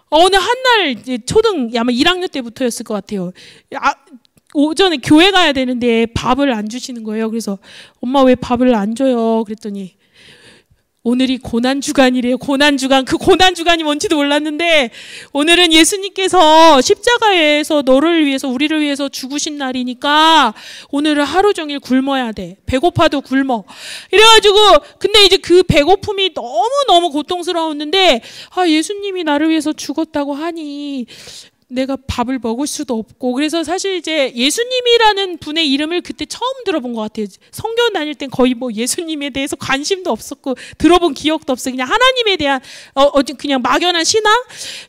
어느 한날 이제 아마 1학년 때부터였을 것 같아요. 오전에 교회 가야 되는데 밥을 안 주시는 거예요. 그래서 엄마 왜 밥을 안 줘요? 그랬더니 오늘이 고난주간이래요. 고난주간. 그 고난주간이 뭔지도 몰랐는데 오늘은 예수님께서 십자가에서 너를 위해서 우리를 위해서 죽으신 날이니까 오늘은 하루 종일 굶어야 돼. 배고파도 굶어. 이래가지고 근데 이제 그 배고픔이 너무너무 고통스러웠는데 예수님이 나를 위해서 죽었다고 하니 내가 밥을 먹을 수도 없고, 그래서 사실 이제 예수님이라는 분의 이름을 그때 처음 들어본 것 같아요. 성경 다닐 땐 거의 뭐 예수님에 대해서 관심도 없었고 들어본 기억도 없어요. 그냥 하나님에 대한 그냥 막연한 신앙.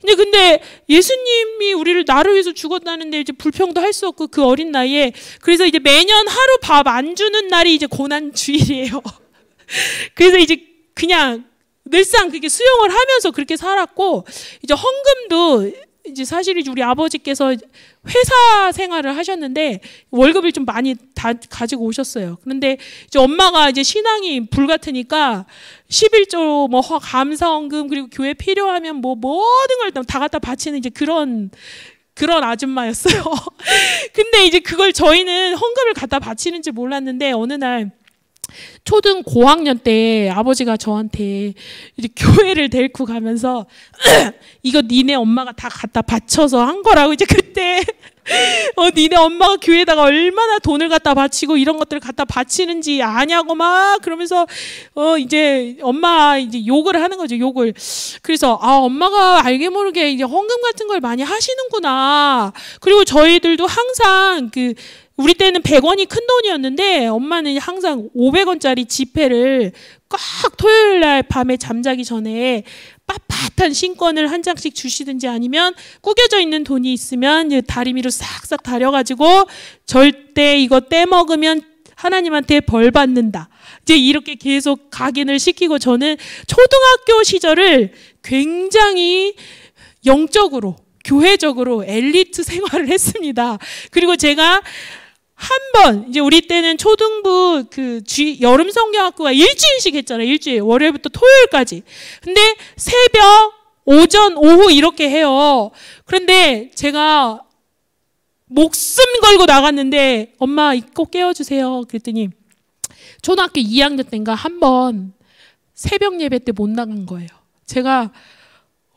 근데 예수님이 나를 위해서 죽었다는데 이제 불평도 할 수 없고 그 어린 나이에, 그래서 이제 매년 하루 밥 안 주는 날이 이제 고난 주일이에요. 그래서 이제 그냥 늘상 그렇게 수용을 하면서 그렇게 살았고, 이제 헌금도 이제 사실 우리 아버지께서 회사 생활을 하셨는데 월급을 좀 많이 다 가지고 오셨어요. 그런데 이제 엄마가 이제 신앙이 불같으니까 11조 뭐 감사헌금 그리고 교회 필요하면 뭐 모든 걸 다 갖다 바치는 이제 그런 아줌마였어요. 근데 이제 그걸 저희는 헌금을 갖다 바치는지 몰랐는데 어느 날 초등 고학년 때 아버지가 저한테 이제 교회를 데리고 가면서 이거 니네 엄마가 다 갖다 바쳐서 한 거라고. 이제 그때 니네 엄마가 교회에다가 얼마나 돈을 갖다 바치고 이런 것들을 갖다 바치는지 아냐고 막 그러면서 이제 엄마 이제 욕을 하는 거죠, 욕을. 그래서 엄마가 알게 모르게 이제 헌금 같은 걸 많이 하시는구나. 그리고 저희들도 항상 우리 때는 100원이 큰 돈이었는데 엄마는 항상 500원짜리 지폐를 꽉 토요일 날 밤에 잠자기 전에 빳빳한 신권을 한 장씩 주시든지 아니면 구겨져 있는 돈이 있으면 다리미로 싹싹 다려가지고 절대 이거 떼먹으면 하나님한테 벌 받는다. 이제 이렇게 계속 각인을 시키고 저는 초등학교 시절을 굉장히 영적으로 교회적으로 엘리트 생활을 했습니다. 그리고 제가 한 번, 이제 우리 때는 초등부 여름 성경학교가 일주일씩 했잖아요. 일주일. 월요일부터 토요일까지. 근데 새벽, 오전, 오후 이렇게 해요. 그런데 제가 목숨 걸고 나갔는데 엄마 꼭 깨워주세요. 그랬더니 초등학교 2학년 때인가 한 번 새벽 예배 때 못 나간 거예요. 제가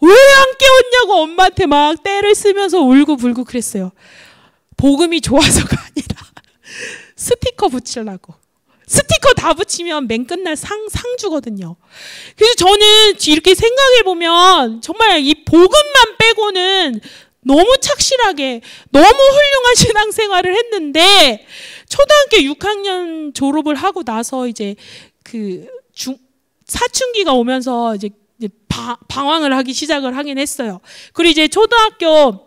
왜 안 깨웠냐고 엄마한테 막 떼를 쓰면서 울고 불고 그랬어요. 복음이 좋아서가 아니라 스티커 붙이려고. 스티커 다 붙이면 맨 끝날 상 주거든요. 그래서 저는 이렇게 생각해보면 정말 이 복음만 빼고는 너무 착실하게 너무 훌륭한 신앙생활을 했는데 초등학교 6학년 졸업을 하고 나서 이제 사춘기가 오면서 이제 방황을 하기 시작을 하긴 했어요. 그리고 이제 초등학교를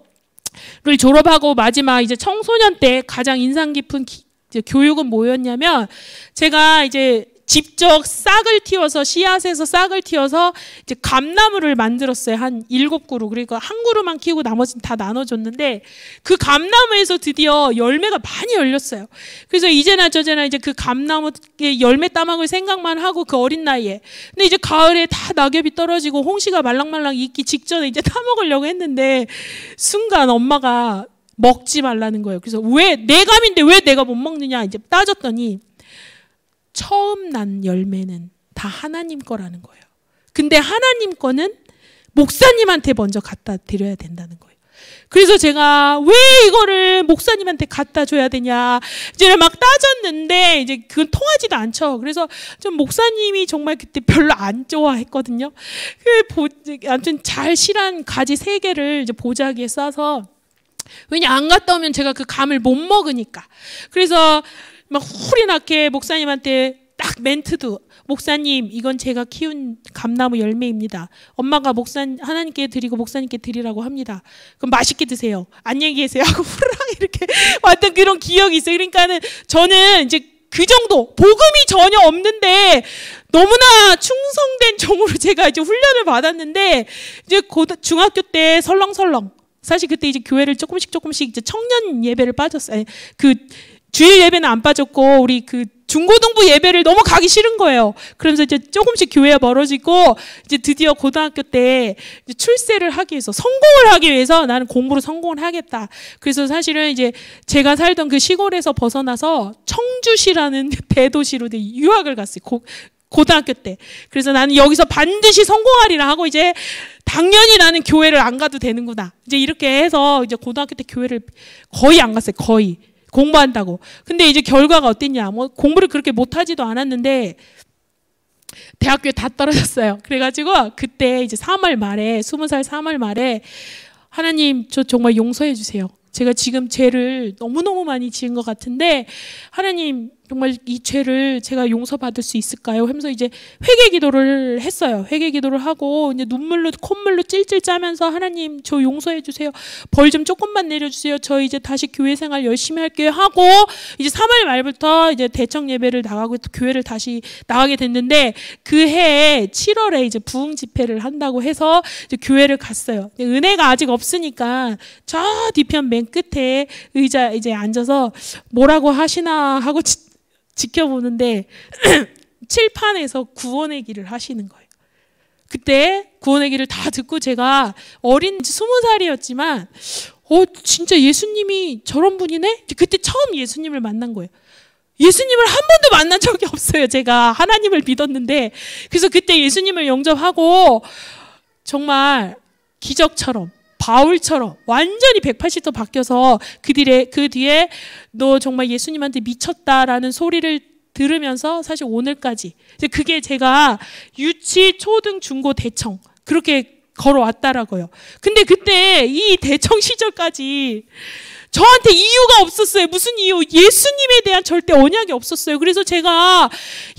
졸업하고 마지막 이제 청소년 때 가장 인상 깊은 교육은 뭐였냐면 제가 이제 직접 싹을 틔워서 씨앗에서 싹을 틔워서 이제 감나무를 만들었어요. 한 7그루. 그러니까 한 그루만 키우고 나머지는 다 나눠줬는데 그 감나무에서 드디어 열매가 많이 열렸어요. 그래서 이제나 저제나 이제 그 감나무 열매 따먹을 생각만 하고 그 어린 나이에. 근데 이제 가을에 다 낙엽이 떨어지고 홍시가 말랑말랑 익기 직전에 이제 따먹으려고 했는데 순간 엄마가 먹지 말라는 거예요. 그래서 왜 내 감인데 왜 내가 못 먹느냐 이제 따졌더니 처음 난 열매는 다 하나님 거라는 거예요. 근데 하나님 거는 목사님한테 먼저 갖다 드려야 된다는 거예요. 그래서 제가 왜 이거를 목사님한테 갖다 줘야 되냐 이제 막 따졌는데 이제 그건 통하지도 않죠. 그래서 좀 목사님이 정말 그때 별로 안 좋아했거든요. 아무튼 잘 실한 가지 3개를 이제 보자기에 싸서 왜냐 안 갔다 오면 제가 그 감을 못 먹으니까. 그래서 막 홀이 나게 목사님한테 딱 멘트도, 목사님 이건 제가 키운 감나무 열매입니다. 엄마가 하나님께 드리고 목사님께 드리라고 합니다. 그럼 맛있게 드세요. 안녕히 계세요 하고 후루룩 이렇게 왔던 그런 기억이 있어요. 그러니까는 저는 이제 그 정도, 복음이 전혀 없는데 너무나 충성된 종으로 제가 이제 훈련을 받았는데, 이제 중학교 때 설렁설렁, 사실 그때 이제 교회를 조금씩 이제 청년 예배를 빠졌어요. 그 주일 예배는 안 빠졌고 우리 그 중고등부 예배를 너무 가기 싫은 거예요. 그러면서 이제 조금씩 교회가 멀어지고, 이제 드디어 고등학교 때 이제 출세를 하기 위해서, 성공을 하기 위해서 나는 공부로 성공을 하겠다. 그래서 사실은 이제 제가 살던 그 시골에서 벗어나서 청주시라는 대도시로 유학을 갔어요. 고등학교 때. 그래서 나는 여기서 반드시 성공하리라 하고, 이제 당연히 나는 교회를 안 가도 되는구나. 이제 이렇게 해서 이제 고등학교 때 교회를 거의 안 갔어요. 거의. 공부한다고. 근데 이제 결과가 어땠냐. 뭐 공부를 그렇게 못하지도 않았는데 대학교에 다 떨어졌어요. 그래가지고 그때 이제 3월 말에, 20살 3월 말에, 하나님 저 정말 용서해 주세요. 제가 지금 죄를 너무너무 많이 지은 것 같은데 하나님 정말 이 죄를 제가 용서받을 수 있을까요? 하면서 이제 회개 기도를 했어요. 회개 기도를 하고 이제 눈물로 콧물로 찔찔 짜면서 하나님 저 용서해 주세요. 벌 좀 조금만 내려주세요. 저 이제 다시 교회 생활 열심히 할게요 하고, 이제 3월 말부터 이제 대청 예배를 나가고 교회를 다시 나가게 됐는데, 그 해에 7월에 이제 부흥 집회를 한다고 해서 이제 교회를 갔어요. 은혜가 아직 없으니까 저 뒤편 맨 끝에 의자 이제 앉아서 뭐라고 하시나 하고 지켜보는데 칠판에서 구원의 길을 하시는 거예요. 그때 구원의 길을 다 듣고 제가 어린 20살이었지만 진짜 예수님이 저런 분이네? 그때 처음 예수님을 만난 거예요. 예수님을 한 번도 만난 적이 없어요. 제가 하나님을 믿었는데. 그래서 그때 예수님을 영접하고 정말 기적처럼, 바울처럼 완전히 180도 바뀌어서 그 뒤에 너 정말 예수님한테 미쳤다라는 소리를 들으면서 사실 오늘까지, 그게 제가 유치, 초등, 중고, 대청 그렇게 걸어왔다라고요. 근데 그때 이 대청 시절까지 저한테 이유가 없었어요. 무슨 이유? 예수님에 대한 절대 언약이 없었어요. 그래서 제가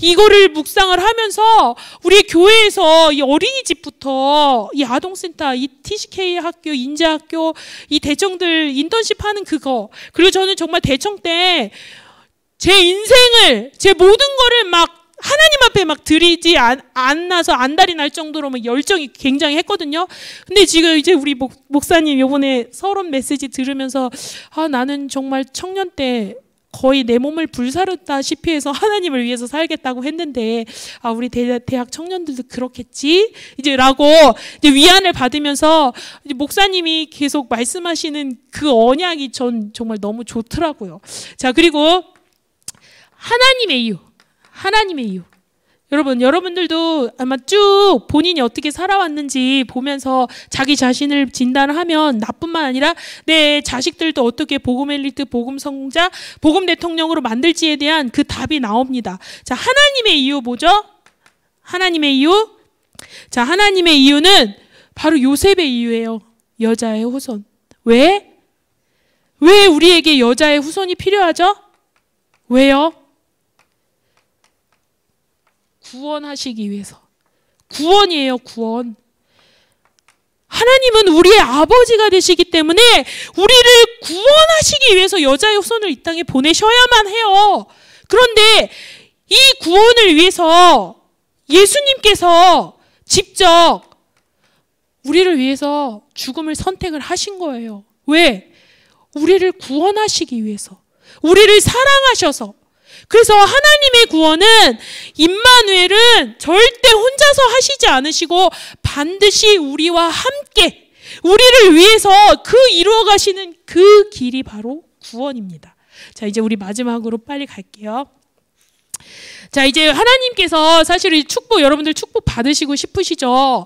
이거를 묵상을 하면서 우리 교회에서 이 어린이집부터 이 아동센터, 이 TCK 학교, 인재학교, 이 대청들 인턴십 하는 그거, 그리고 저는 정말 대청 때 제 인생을, 제 모든 거를 막 하나님 앞에 막 드리지 않아서 안달이 날 정도로 막 열정이 굉장히 했거든요. 근데 지금 이제 우리 목사님 요번에 서론 메시지 들으면서 나는 정말 청년 때 거의 내 몸을 불사르다시피 해서 하나님을 위해서 살겠다고 했는데 우리 대학 청년들도 그렇겠지? 이제 라고 이제 위안을 받으면서 이제 목사님이 계속 말씀하시는 그 언약이 전 정말 너무 좋더라고요. 자, 그리고 하나님의 이유. 여러분들도 아마 쭉 본인이 어떻게 살아왔는지 보면서 자기 자신을 진단을 하면 나뿐만 아니라 내 자식들도 어떻게 복음 엘리트, 복음 성자, 복음 대통령으로 만들지에 대한 그 답이 나옵니다. 자, 하나님의 이유 뭐죠? 하나님의 이유? 자, 하나님의 이유는 바로 요셉의 이유예요. 여자의 후손. 왜? 왜 우리에게 여자의 후손이 필요하죠? 왜요? 구원하시기 위해서. 구원이에요, 구원. 하나님은 우리의 아버지가 되시기 때문에 우리를 구원하시기 위해서 여자의 후손을 이 땅에 보내셔야만 해요. 그런데 이 구원을 위해서 예수님께서 직접 우리를 위해서 죽음을 선택을 하신 거예요. 왜? 우리를 구원하시기 위해서. 우리를 사랑하셔서. 그래서 하나님의 구원은, 임마누엘은 절대 혼자서 하시지 않으시고 반드시 우리와 함께 우리를 위해서 이루어 가시는 그 길이 바로 구원입니다. 자, 이제 우리 마지막으로 빨리 갈게요. 자, 이제 하나님께서 사실 축복, 여러분들 축복 받으시고 싶으시죠?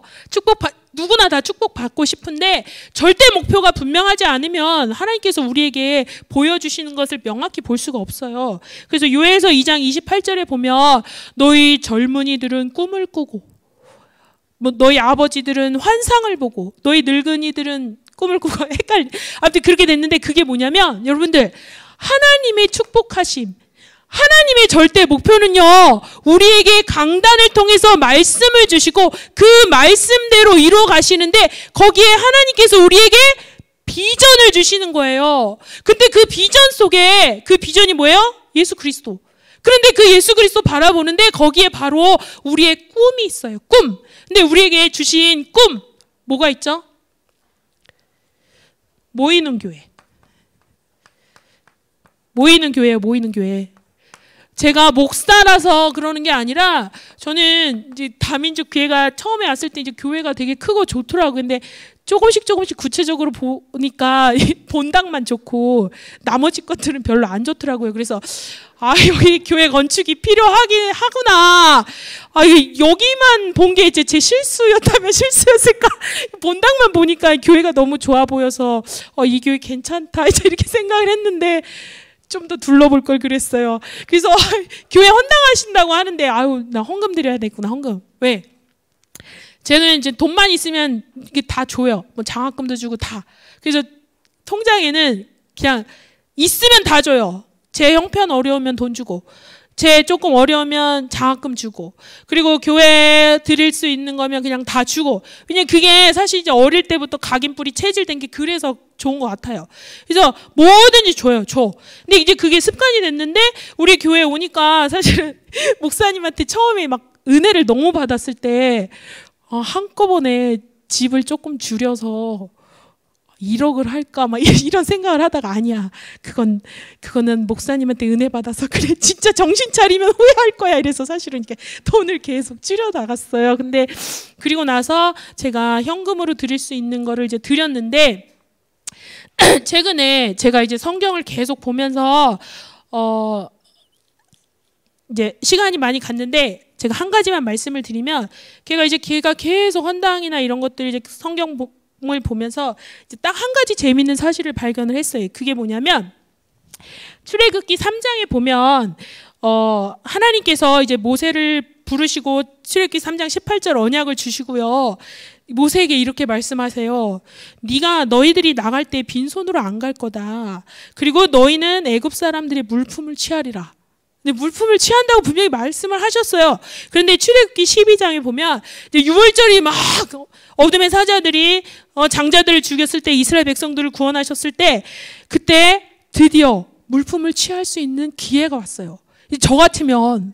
누구나 다 축복 받고 싶은데 절대 목표가 분명하지 않으면 하나님께서 우리에게 보여주시는 것을 명확히 볼 수가 없어요. 그래서 요엘서 2장 28절에 보면 너희 젊은이들은 꿈을 꾸고 너희 아버지들은 환상을 보고 너희 늙은이들은 꿈을 꾸고 헷갈리. 아무튼 그렇게 됐는데 그게 뭐냐면 여러분들 하나님의 축복하심, 하나님의 절대 목표는요, 우리에게 강단을 통해서 말씀을 주시고 그 말씀대로 이루어 가시는데 거기에 하나님께서 우리에게 비전을 주시는 거예요. 근데 그 비전 속에 그 비전이 뭐예요? 예수 그리스도. 그런데 그 예수 그리스도 바라보는데 거기에 바로 우리의 꿈이 있어요. 꿈. 근데 우리에게 주신 꿈 뭐가 있죠? 모이는 교회. 모이는 교회예요. 모이는 교회. 제가 목사라서 그러는 게 아니라 저는 이제 다민족 교회가 처음에 왔을 때 이제 교회가 되게 크고 좋더라고요. 근데 조금씩 구체적으로 보니까 본당만 좋고 나머지 것들은 별로 안 좋더라고요. 그래서 여기 교회 건축이 필요하긴 하구나. 여기만 본 게 이제 제 실수였다면 실수였을까? 본당만 보니까 교회가 너무 좋아 보여서 이 교회 괜찮다 이제 이렇게 생각을 했는데 좀 더 둘러볼 걸 그랬어요. 그래서 교회 헌당하신다고 하는데 나 헌금 드려야 되겠구나. 헌금. 왜? 쟤는 이제 돈만 있으면 이게 다 줘요. 뭐 장학금도 주고 다. 그래서 통장에는 그냥 있으면 다 줘요. 제 형편 어려우면 돈 주고, 제 조금 어려우면 장학금 주고, 그리고 교회 드릴 수 있는 거면 그냥 다 주고. 왜냐면 그게 사실 이제 어릴 때부터 각인뿌리 체질된 게 그래서 좋은 것 같아요. 그래서 뭐든지 줘요, 줘. 근데 이제 그게 습관이 됐는데 우리 교회에 오니까 사실은 목사님한테 처음에 막 은혜를 너무 받았을 때 한꺼번에 집을 조금 줄여서 1억을 할까 막 이런 생각을 하다가 아니야. 그거는 목사님한테 은혜 받아서 그래. 진짜 정신 차리면 후회할 거야. 이래서 사실은 이렇게 돈을 계속 줄여 나갔어요. 근데 그리고 나서 제가 현금으로 드릴 수 있는 거를 이제 드렸는데 최근에 제가 이제 성경을 계속 보면서 이제 시간이 많이 갔는데 제가 한 가지만 말씀을 드리면 걔가 계속 헌당이나 이런 것들 이제 성경을 보면서 이제 딱 한 가지 재밌는 사실을 발견을 했어요. 그게 뭐냐면 출애굽기 3장에 보면 하나님께서 이제 모세를 부르시고 출애굽기 3장 18절 언약을 주시고요. 모세에게 이렇게 말씀하세요. 너희들이 나갈 때 빈손으로 안 갈 거다. 그리고 너희는 애굽 사람들의 물품을 취하리라. 근데 물품을 취한다고 분명히 말씀을 하셨어요. 그런데 출애굽기 12장에 보면 이제 유월절이 막 어둠의 사자들이 장자들을 죽였을 때 이스라엘 백성들을 구원하셨을 때 그때 드디어 물품을 취할 수 있는 기회가 왔어요. 저 같으면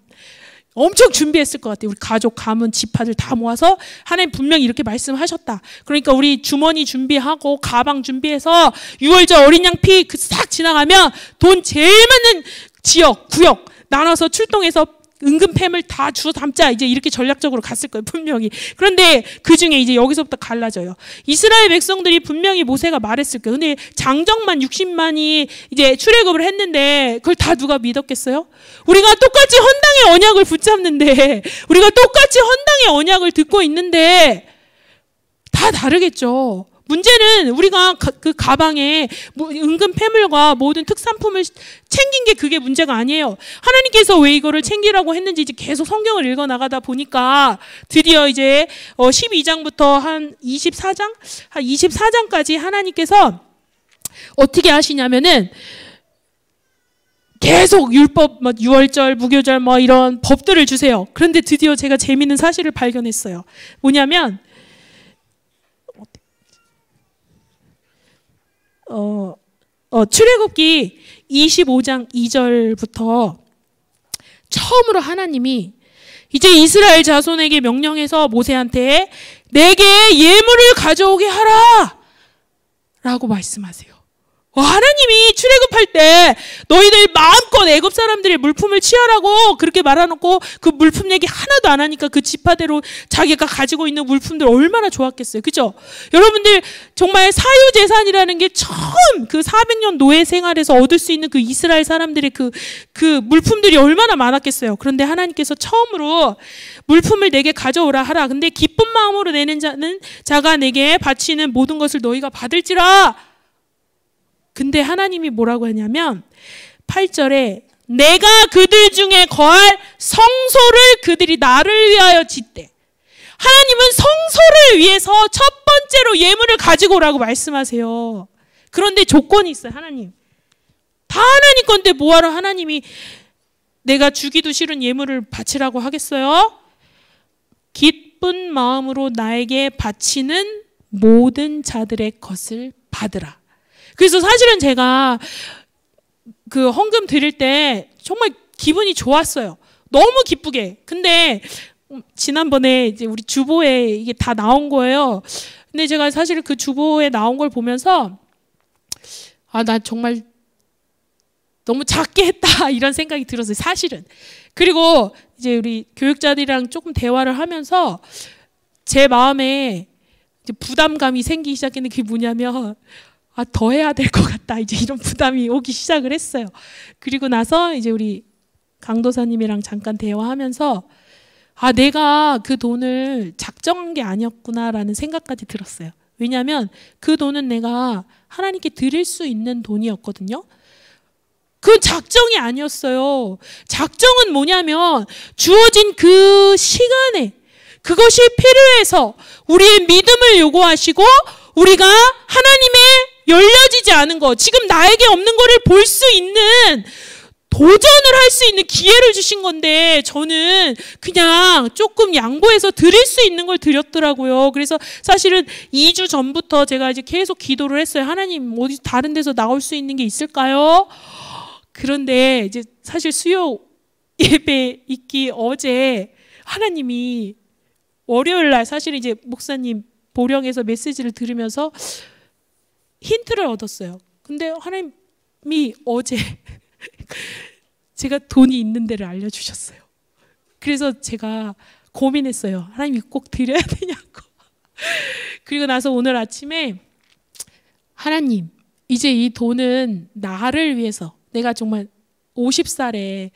엄청 준비했을 것 같아요. 우리 가족, 가문, 지파들 다 모아서 하나님 분명히 이렇게 말씀하셨다. 그러니까 우리 주머니 준비하고 가방 준비해서 6월절 어린 양 피 싹 지나가면 돈 제일 많은 지역, 구역 나눠서 출동해서 은근팸을 다 주워 담자. 이제 이렇게 전략적으로 갔을 거예요. 분명히. 그런데 그중에 이제 여기서부터 갈라져요. 이스라엘 백성들이 분명히 모세가 말했을 거예요. 근데 장정만 60만이 이제 출애굽을 했는데 그걸 다 누가 믿었겠어요? 우리가 똑같이 헌당의 언약을 붙잡는데 우리가 똑같이 헌당의 언약을 듣고 있는데 다 다르겠죠. 문제는 우리가 그 가방에 은근 폐물과 모든 특산품을 챙긴 게 그게 문제가 아니에요. 하나님께서 왜 이거를 챙기라고 했는지 이제 계속 성경을 읽어 나가다 보니까 드디어 이제 12장부터 한 24장까지 하나님께서 어떻게 하시냐면은 계속 율법, 유월절, 무교절 이런 법들을 주세요. 그런데 드디어 제가 재미있는 사실을 발견했어요. 뭐냐면 출애굽기 25장 2절부터 처음으로 하나님이 이제 이스라엘 자손에게 명령해서 모세한테 내게 예물을 가져오게 하라 라고 말씀하세요. 하나님이 출애굽할 때 너희들 마음껏 애굽 사람들의 물품을 취하라고 그렇게 말해놓고 그 물품 얘기 하나도 안 하니까 그 지파대로 자기가 가지고 있는 물품들 얼마나 좋았겠어요. 그죠? 여러분들 정말 사유재산이라는 게 처음 그 400년 노예 생활에서 얻을 수 있는 그 이스라엘 사람들의 그 물품들이 얼마나 많았겠어요. 그런데 하나님께서 처음으로 물품을 내게 가져오라 하라. 근데 기쁜 마음으로 내는 자가 내게 바치는 모든 것을 너희가 받을지라. 근데 하나님이 뭐라고 하냐면 8절에 내가 그들 중에 거할 성소를 그들이 나를 위하여 짓되 하나님은 성소를 위해서 첫 번째로 예물을 가지고 오라고 말씀하세요. 그런데 조건이 있어요. 하나님. 다 하나님 건데 뭐하러 하나님이 내가 주기도 싫은 예물을 바치라고 하겠어요? 기쁜 마음으로 나에게 바치는 모든 자들의 것을 받으라. 그래서 사실은 제가 그 헌금 드릴 때 정말 기분이 좋았어요. 너무 기쁘게. 근데 지난번에 이제 우리 주보에 이게 다 나온 거예요. 근데 제가 사실 그 주보에 나온 걸 보면서 나 정말 너무 작게 했다 이런 생각이 들었어요. 사실은. 그리고 이제 우리 교육자들이랑 조금 대화를 하면서 제 마음에 이제 부담감이 생기기 시작했는데 그게 뭐냐면 더 해야 될 것 같다. 이제 이런 부담이 오기 시작을 했어요. 그리고 나서 이제 우리 강도사님이랑 잠깐 대화하면서 내가 그 돈을 작정한 게 아니었구나라는 생각까지 들었어요. 왜냐하면 그 돈은 내가 하나님께 드릴 수 있는 돈이었거든요. 그건 작정이 아니었어요. 작정은 뭐냐면 주어진 그 시간에 그것이 필요해서 우리의 믿음을 요구하시고 우리가 하나님의 열려지지 않은 것, 지금 나에게 없는 거를 볼 수 있는 도전을 할 수 있는 기회를 주신 건데 저는 그냥 조금 양보해서 드릴 수 있는 걸 드렸더라고요. 그래서 사실은 2주 전부터 제가 이제 계속 기도를 했어요. 하나님 어디 다른 데서 나올 수 있는 게 있을까요? 그런데 이제 사실 수요 예배 있기 어제 하나님이 월요일 날 사실 이제 목사님 보령에서 메시지를 들으면서 힌트를 얻었어요. 근데 하나님이 어제 제가 돈이 있는 데를 알려주셨어요. 그래서 제가 고민했어요. 하나님이 꼭 드려야 되냐고. 그리고 나서 오늘 아침에 하나님 이제 이 돈은 나를 위해서 내가 정말 50살에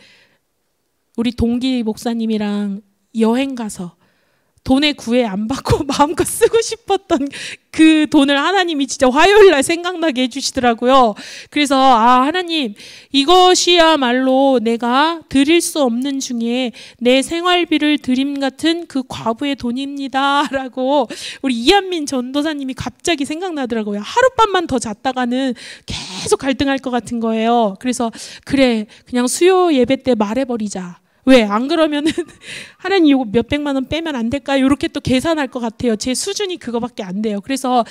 우리 동기 목사님이랑 여행 가서 돈의 구애 안 받고 마음껏 쓰고 싶었던 그 돈을 하나님이 진짜 화요일 날 생각나게 해주시더라고요. 그래서 하나님 이것이야말로 내가 드릴 수 없는 중에 내 생활비를 드림 같은 그 과부의 돈입니다 라고 우리 이한민 전도사님이 갑자기 생각나더라고요. 하룻밤만 더 잤다가는 계속 갈등할 것 같은 거예요. 그래서 그래 그냥 수요 예배 때 말해버리자. 왜? 안 그러면은 하나님 이거 몇백만 원 빼면 안 될까요? 이렇게 또 계산할 것 같아요. 제 수준이 그거밖에 안 돼요. 그래서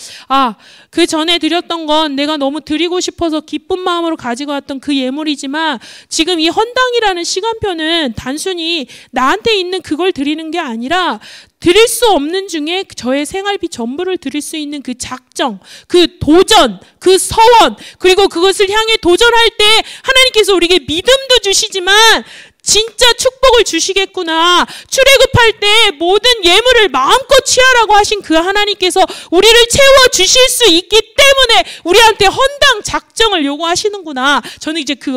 그 전에 드렸던 건 내가 너무 드리고 싶어서 기쁜 마음으로 가지고 왔던 그 예물이지만 지금 이 헌당이라는 시간표는 단순히 나한테 있는 그걸 드리는 게 아니라 드릴 수 없는 중에 저의 생활비 전부를 드릴 수 있는 그 작정, 그 도전, 그 서원, 그리고 그것을 향해 도전할 때 하나님께서 우리에게 믿음도 주시지만 진짜 축복을 주시겠구나. 출애굽할 때 모든 예물을 마음껏 취하라고 하신 그 하나님께서 우리를 채워주실 수 있기 때문에 우리한테 헌당 작정을 요구하시는구나. 저는 이제 그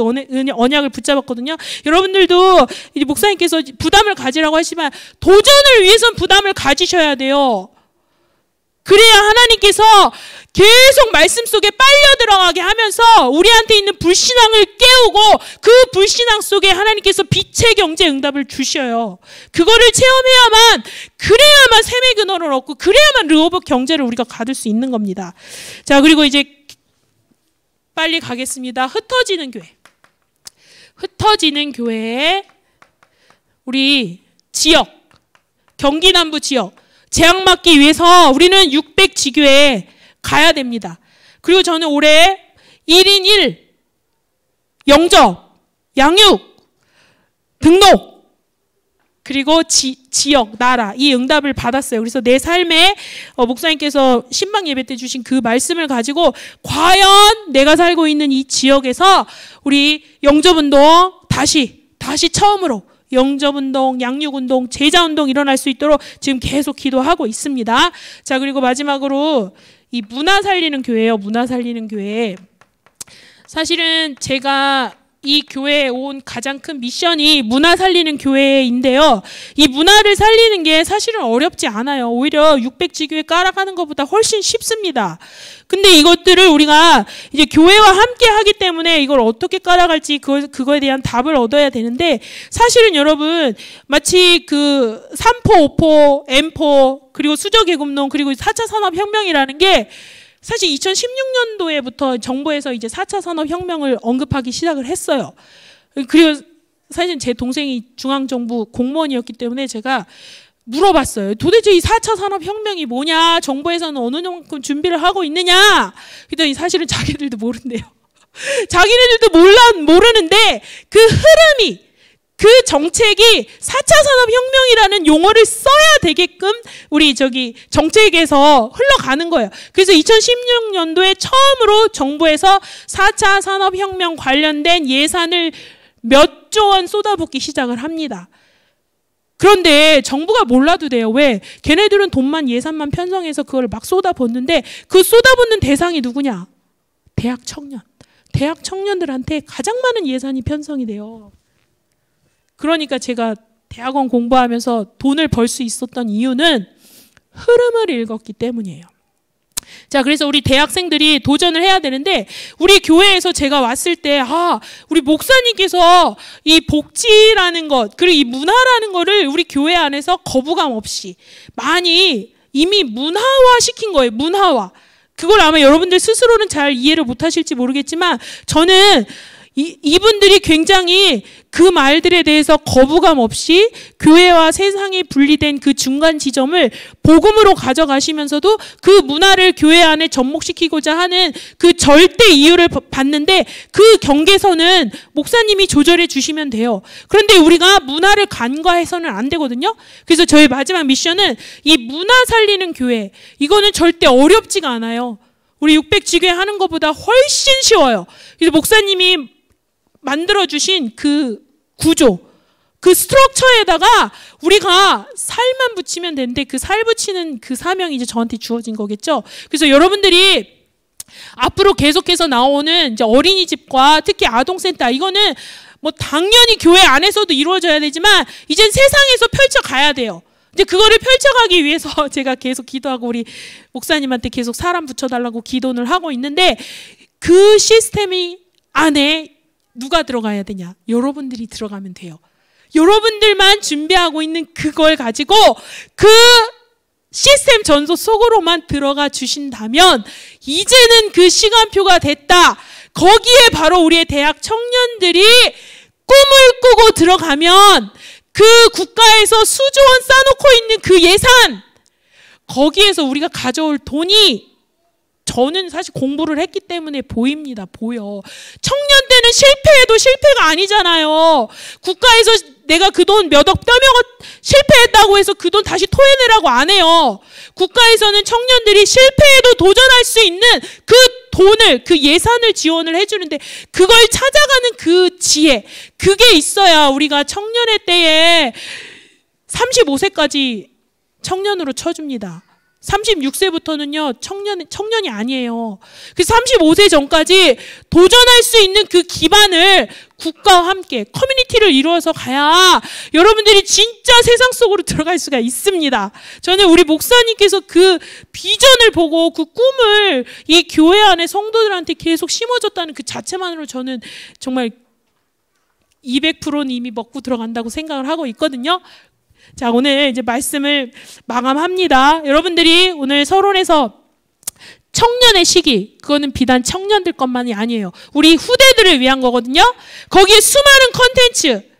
언약을 붙잡았거든요. 여러분들도 이제 목사님께서 부담을 가지라고 하시지만 도전을 위해서는 부담을 가지셔야 돼요. 그래야 하나님께서 계속 말씀 속에 빨려 들어가게 하면서 우리한테 있는 불신앙을 깨우고 그 불신앙 속에 하나님께서 빛의 경제 응답을 주셔요. 그거를 체험해야만 그래야만 샘의 근원을 얻고 그래야만 르호봇 경제를 우리가 가질 수 있는 겁니다. 자, 그리고 이제 빨리 가겠습니다. 흩어지는 교회. 흩어지는 교회에 우리 지역, 경기 남부 지역 재앙 막기 위해서 우리는 600지교에 가야 됩니다. 그리고 저는 올해 1인 1 영접, 양육, 등록 그리고 지역, 나라 이 응답을 받았어요. 그래서 내 삶에 목사님께서 신방 예배 때 주신 그 말씀을 가지고 과연 내가 살고 있는 이 지역에서 우리 영접운동 다시 처음으로 영접운동, 양육운동, 제자운동 일어날 수 있도록 지금 계속 기도하고 있습니다. 자, 그리고 마지막으로 이 문화 살리는 교회예요. 문화 살리는 교회. 사실은 제가 이 교회에 온 가장 큰 미션이 문화 살리는 교회인데요. 이 문화를 살리는 게 사실은 어렵지 않아요. 오히려 600지교에 깔아가는 것보다 훨씬 쉽습니다. 근데 이것들을 우리가 이제 교회와 함께 하기 때문에 이걸 어떻게 깔아갈지 그거에 대한 답을 얻어야 되는데, 사실은 여러분 마치 그 3포, 5포, M4 그리고 수저계급론 그리고 4차 산업혁명이라는 게 사실 2016년도에부터 정부에서 이제 4차 산업혁명을 언급하기 시작을 했어요. 그리고 사실 제 동생이 중앙정부 공무원이었기 때문에 제가 물어봤어요. 도대체 이 4차 산업혁명이 뭐냐? 정부에서는 어느 정도 준비를 하고 있느냐? 그랬더니 사실은 자기들도 모른대요. 자기네들도 모르는데 그 흐름이, 그 정책이 4차 산업혁명이라는 용어를 써야 되게끔 우리 정책에서 흘러가는 거예요. 그래서 2016년도에 처음으로 정부에서 4차 산업혁명 관련된 예산을 몇 조 원 쏟아붓기 시작을 합니다. 그런데 정부가 몰라도 돼요. 왜? 걔네들은 돈만 예산만 편성해서 그걸 막 쏟아붓는데 그 쏟아붓는 대상이 누구냐? 대학 청년. 대학 청년들한테 가장 많은 예산이 편성이 돼요. 그러니까 제가 대학원 공부하면서 돈을 벌 수 있었던 이유는 흐름을 읽었기 때문이에요. 자, 그래서 우리 대학생들이 도전을 해야 되는데, 우리 교회에서 제가 왔을 때, 우리 목사님께서 이 복지라는 것, 그리고 이 문화라는 거를 우리 교회 안에서 거부감 없이 많이 이미 문화화 시킨 거예요. 문화화. 그걸 아마 여러분들 스스로는 잘 이해를 못 하실지 모르겠지만, 저는 이분들이 굉장히 그 말들에 대해서 거부감 없이 교회와 세상이 분리된 그 중간 지점을 복음으로 가져가시면서도 그 문화를 교회 안에 접목시키고자 하는 그 절대 이유를 봤는데, 그 경계선은 목사님이 조절해 주시면 돼요. 그런데 우리가 문화를 간과해서는 안 되거든요. 그래서 저희 마지막 미션은 이 문화 살리는 교회, 이거는 절대 어렵지가 않아요. 우리 600지교회 하는 것보다 훨씬 쉬워요. 그래서 목사님이 만들어주신 그 구조, 그 스트럭처에다가 우리가 살만 붙이면 되는데, 그 살 붙이는 그 사명이 이제 저한테 주어진 거겠죠. 그래서 여러분들이 앞으로 계속해서 나오는 이제 어린이집과 특히 아동센터, 이거는 뭐 당연히 교회 안에서도 이루어져야 되지만 이젠 세상에서 펼쳐가야 돼요. 이제 그거를 펼쳐가기 위해서 제가 계속 기도하고 우리 목사님한테 계속 사람 붙여달라고 기도를 하고 있는데, 그 시스템이 안에 누가 들어가야 되냐? 여러분들이 들어가면 돼요. 여러분들만 준비하고 있는 그걸 가지고 그 시스템 전소 속으로만 들어가 주신다면 이제는 그 시간표가 됐다. 거기에 바로 우리의 대학 청년들이 꿈을 꾸고 들어가면 그 국가에서 수조원 쌓아놓고 있는 그 예산, 거기에서 우리가 가져올 돈이, 저는 사실 공부를 했기 때문에 보입니다. 보여. 청년 때는 실패해도 실패가 아니잖아요. 국가에서 내가 그 돈 몇 억 떠먹어 실패했다고 해서 그 돈 다시 토해내라고 안 해요. 국가에서는 청년들이 실패해도 도전할 수 있는 그 돈을, 그 예산을 지원을 해주는데, 그걸 찾아가는 그 지혜, 그게 있어야 우리가 청년의 때에 35세까지 청년으로 쳐줍니다. 36세부터는요, 청년이 아니에요. 그래서 35세 전까지 도전할 수 있는 그 기반을 국가와 함께 커뮤니티를 이루어서 가야 여러분들이 진짜 세상 속으로 들어갈 수가 있습니다. 저는 우리 목사님께서 그 비전을 보고 그 꿈을 이 교회 안에 성도들한테 계속 심어줬다는 그 자체만으로 저는 정말 200%는 이미 먹고 들어간다고 생각을 하고 있거든요. 자, 오늘 이제 말씀을 마감합니다. 여러분들이 오늘 서론에서 청년의 시기, 그거는 비단 청년들 것만이 아니에요. 우리 후대들을 위한 거거든요. 거기에 수많은 컨텐츠,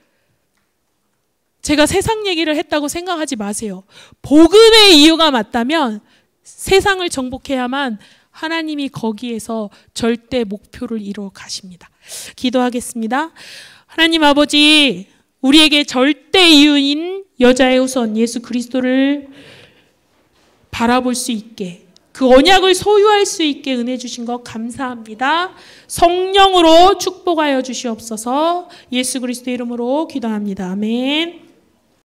제가 세상 얘기를 했다고 생각하지 마세요. 복음의 이유가 맞다면 세상을 정복해야만 하나님이 거기에서 절대 목표를 이루어 가십니다. 기도하겠습니다. 하나님 아버지, 우리에게 절대 이유인 여자의 후손 예수 그리스도를 바라볼 수 있게, 그 언약을 소유할 수 있게 은혜 주신 것 감사합니다. 성령으로 축복하여 주시옵소서. 예수 그리스도의 이름으로 기도합니다. 아멘.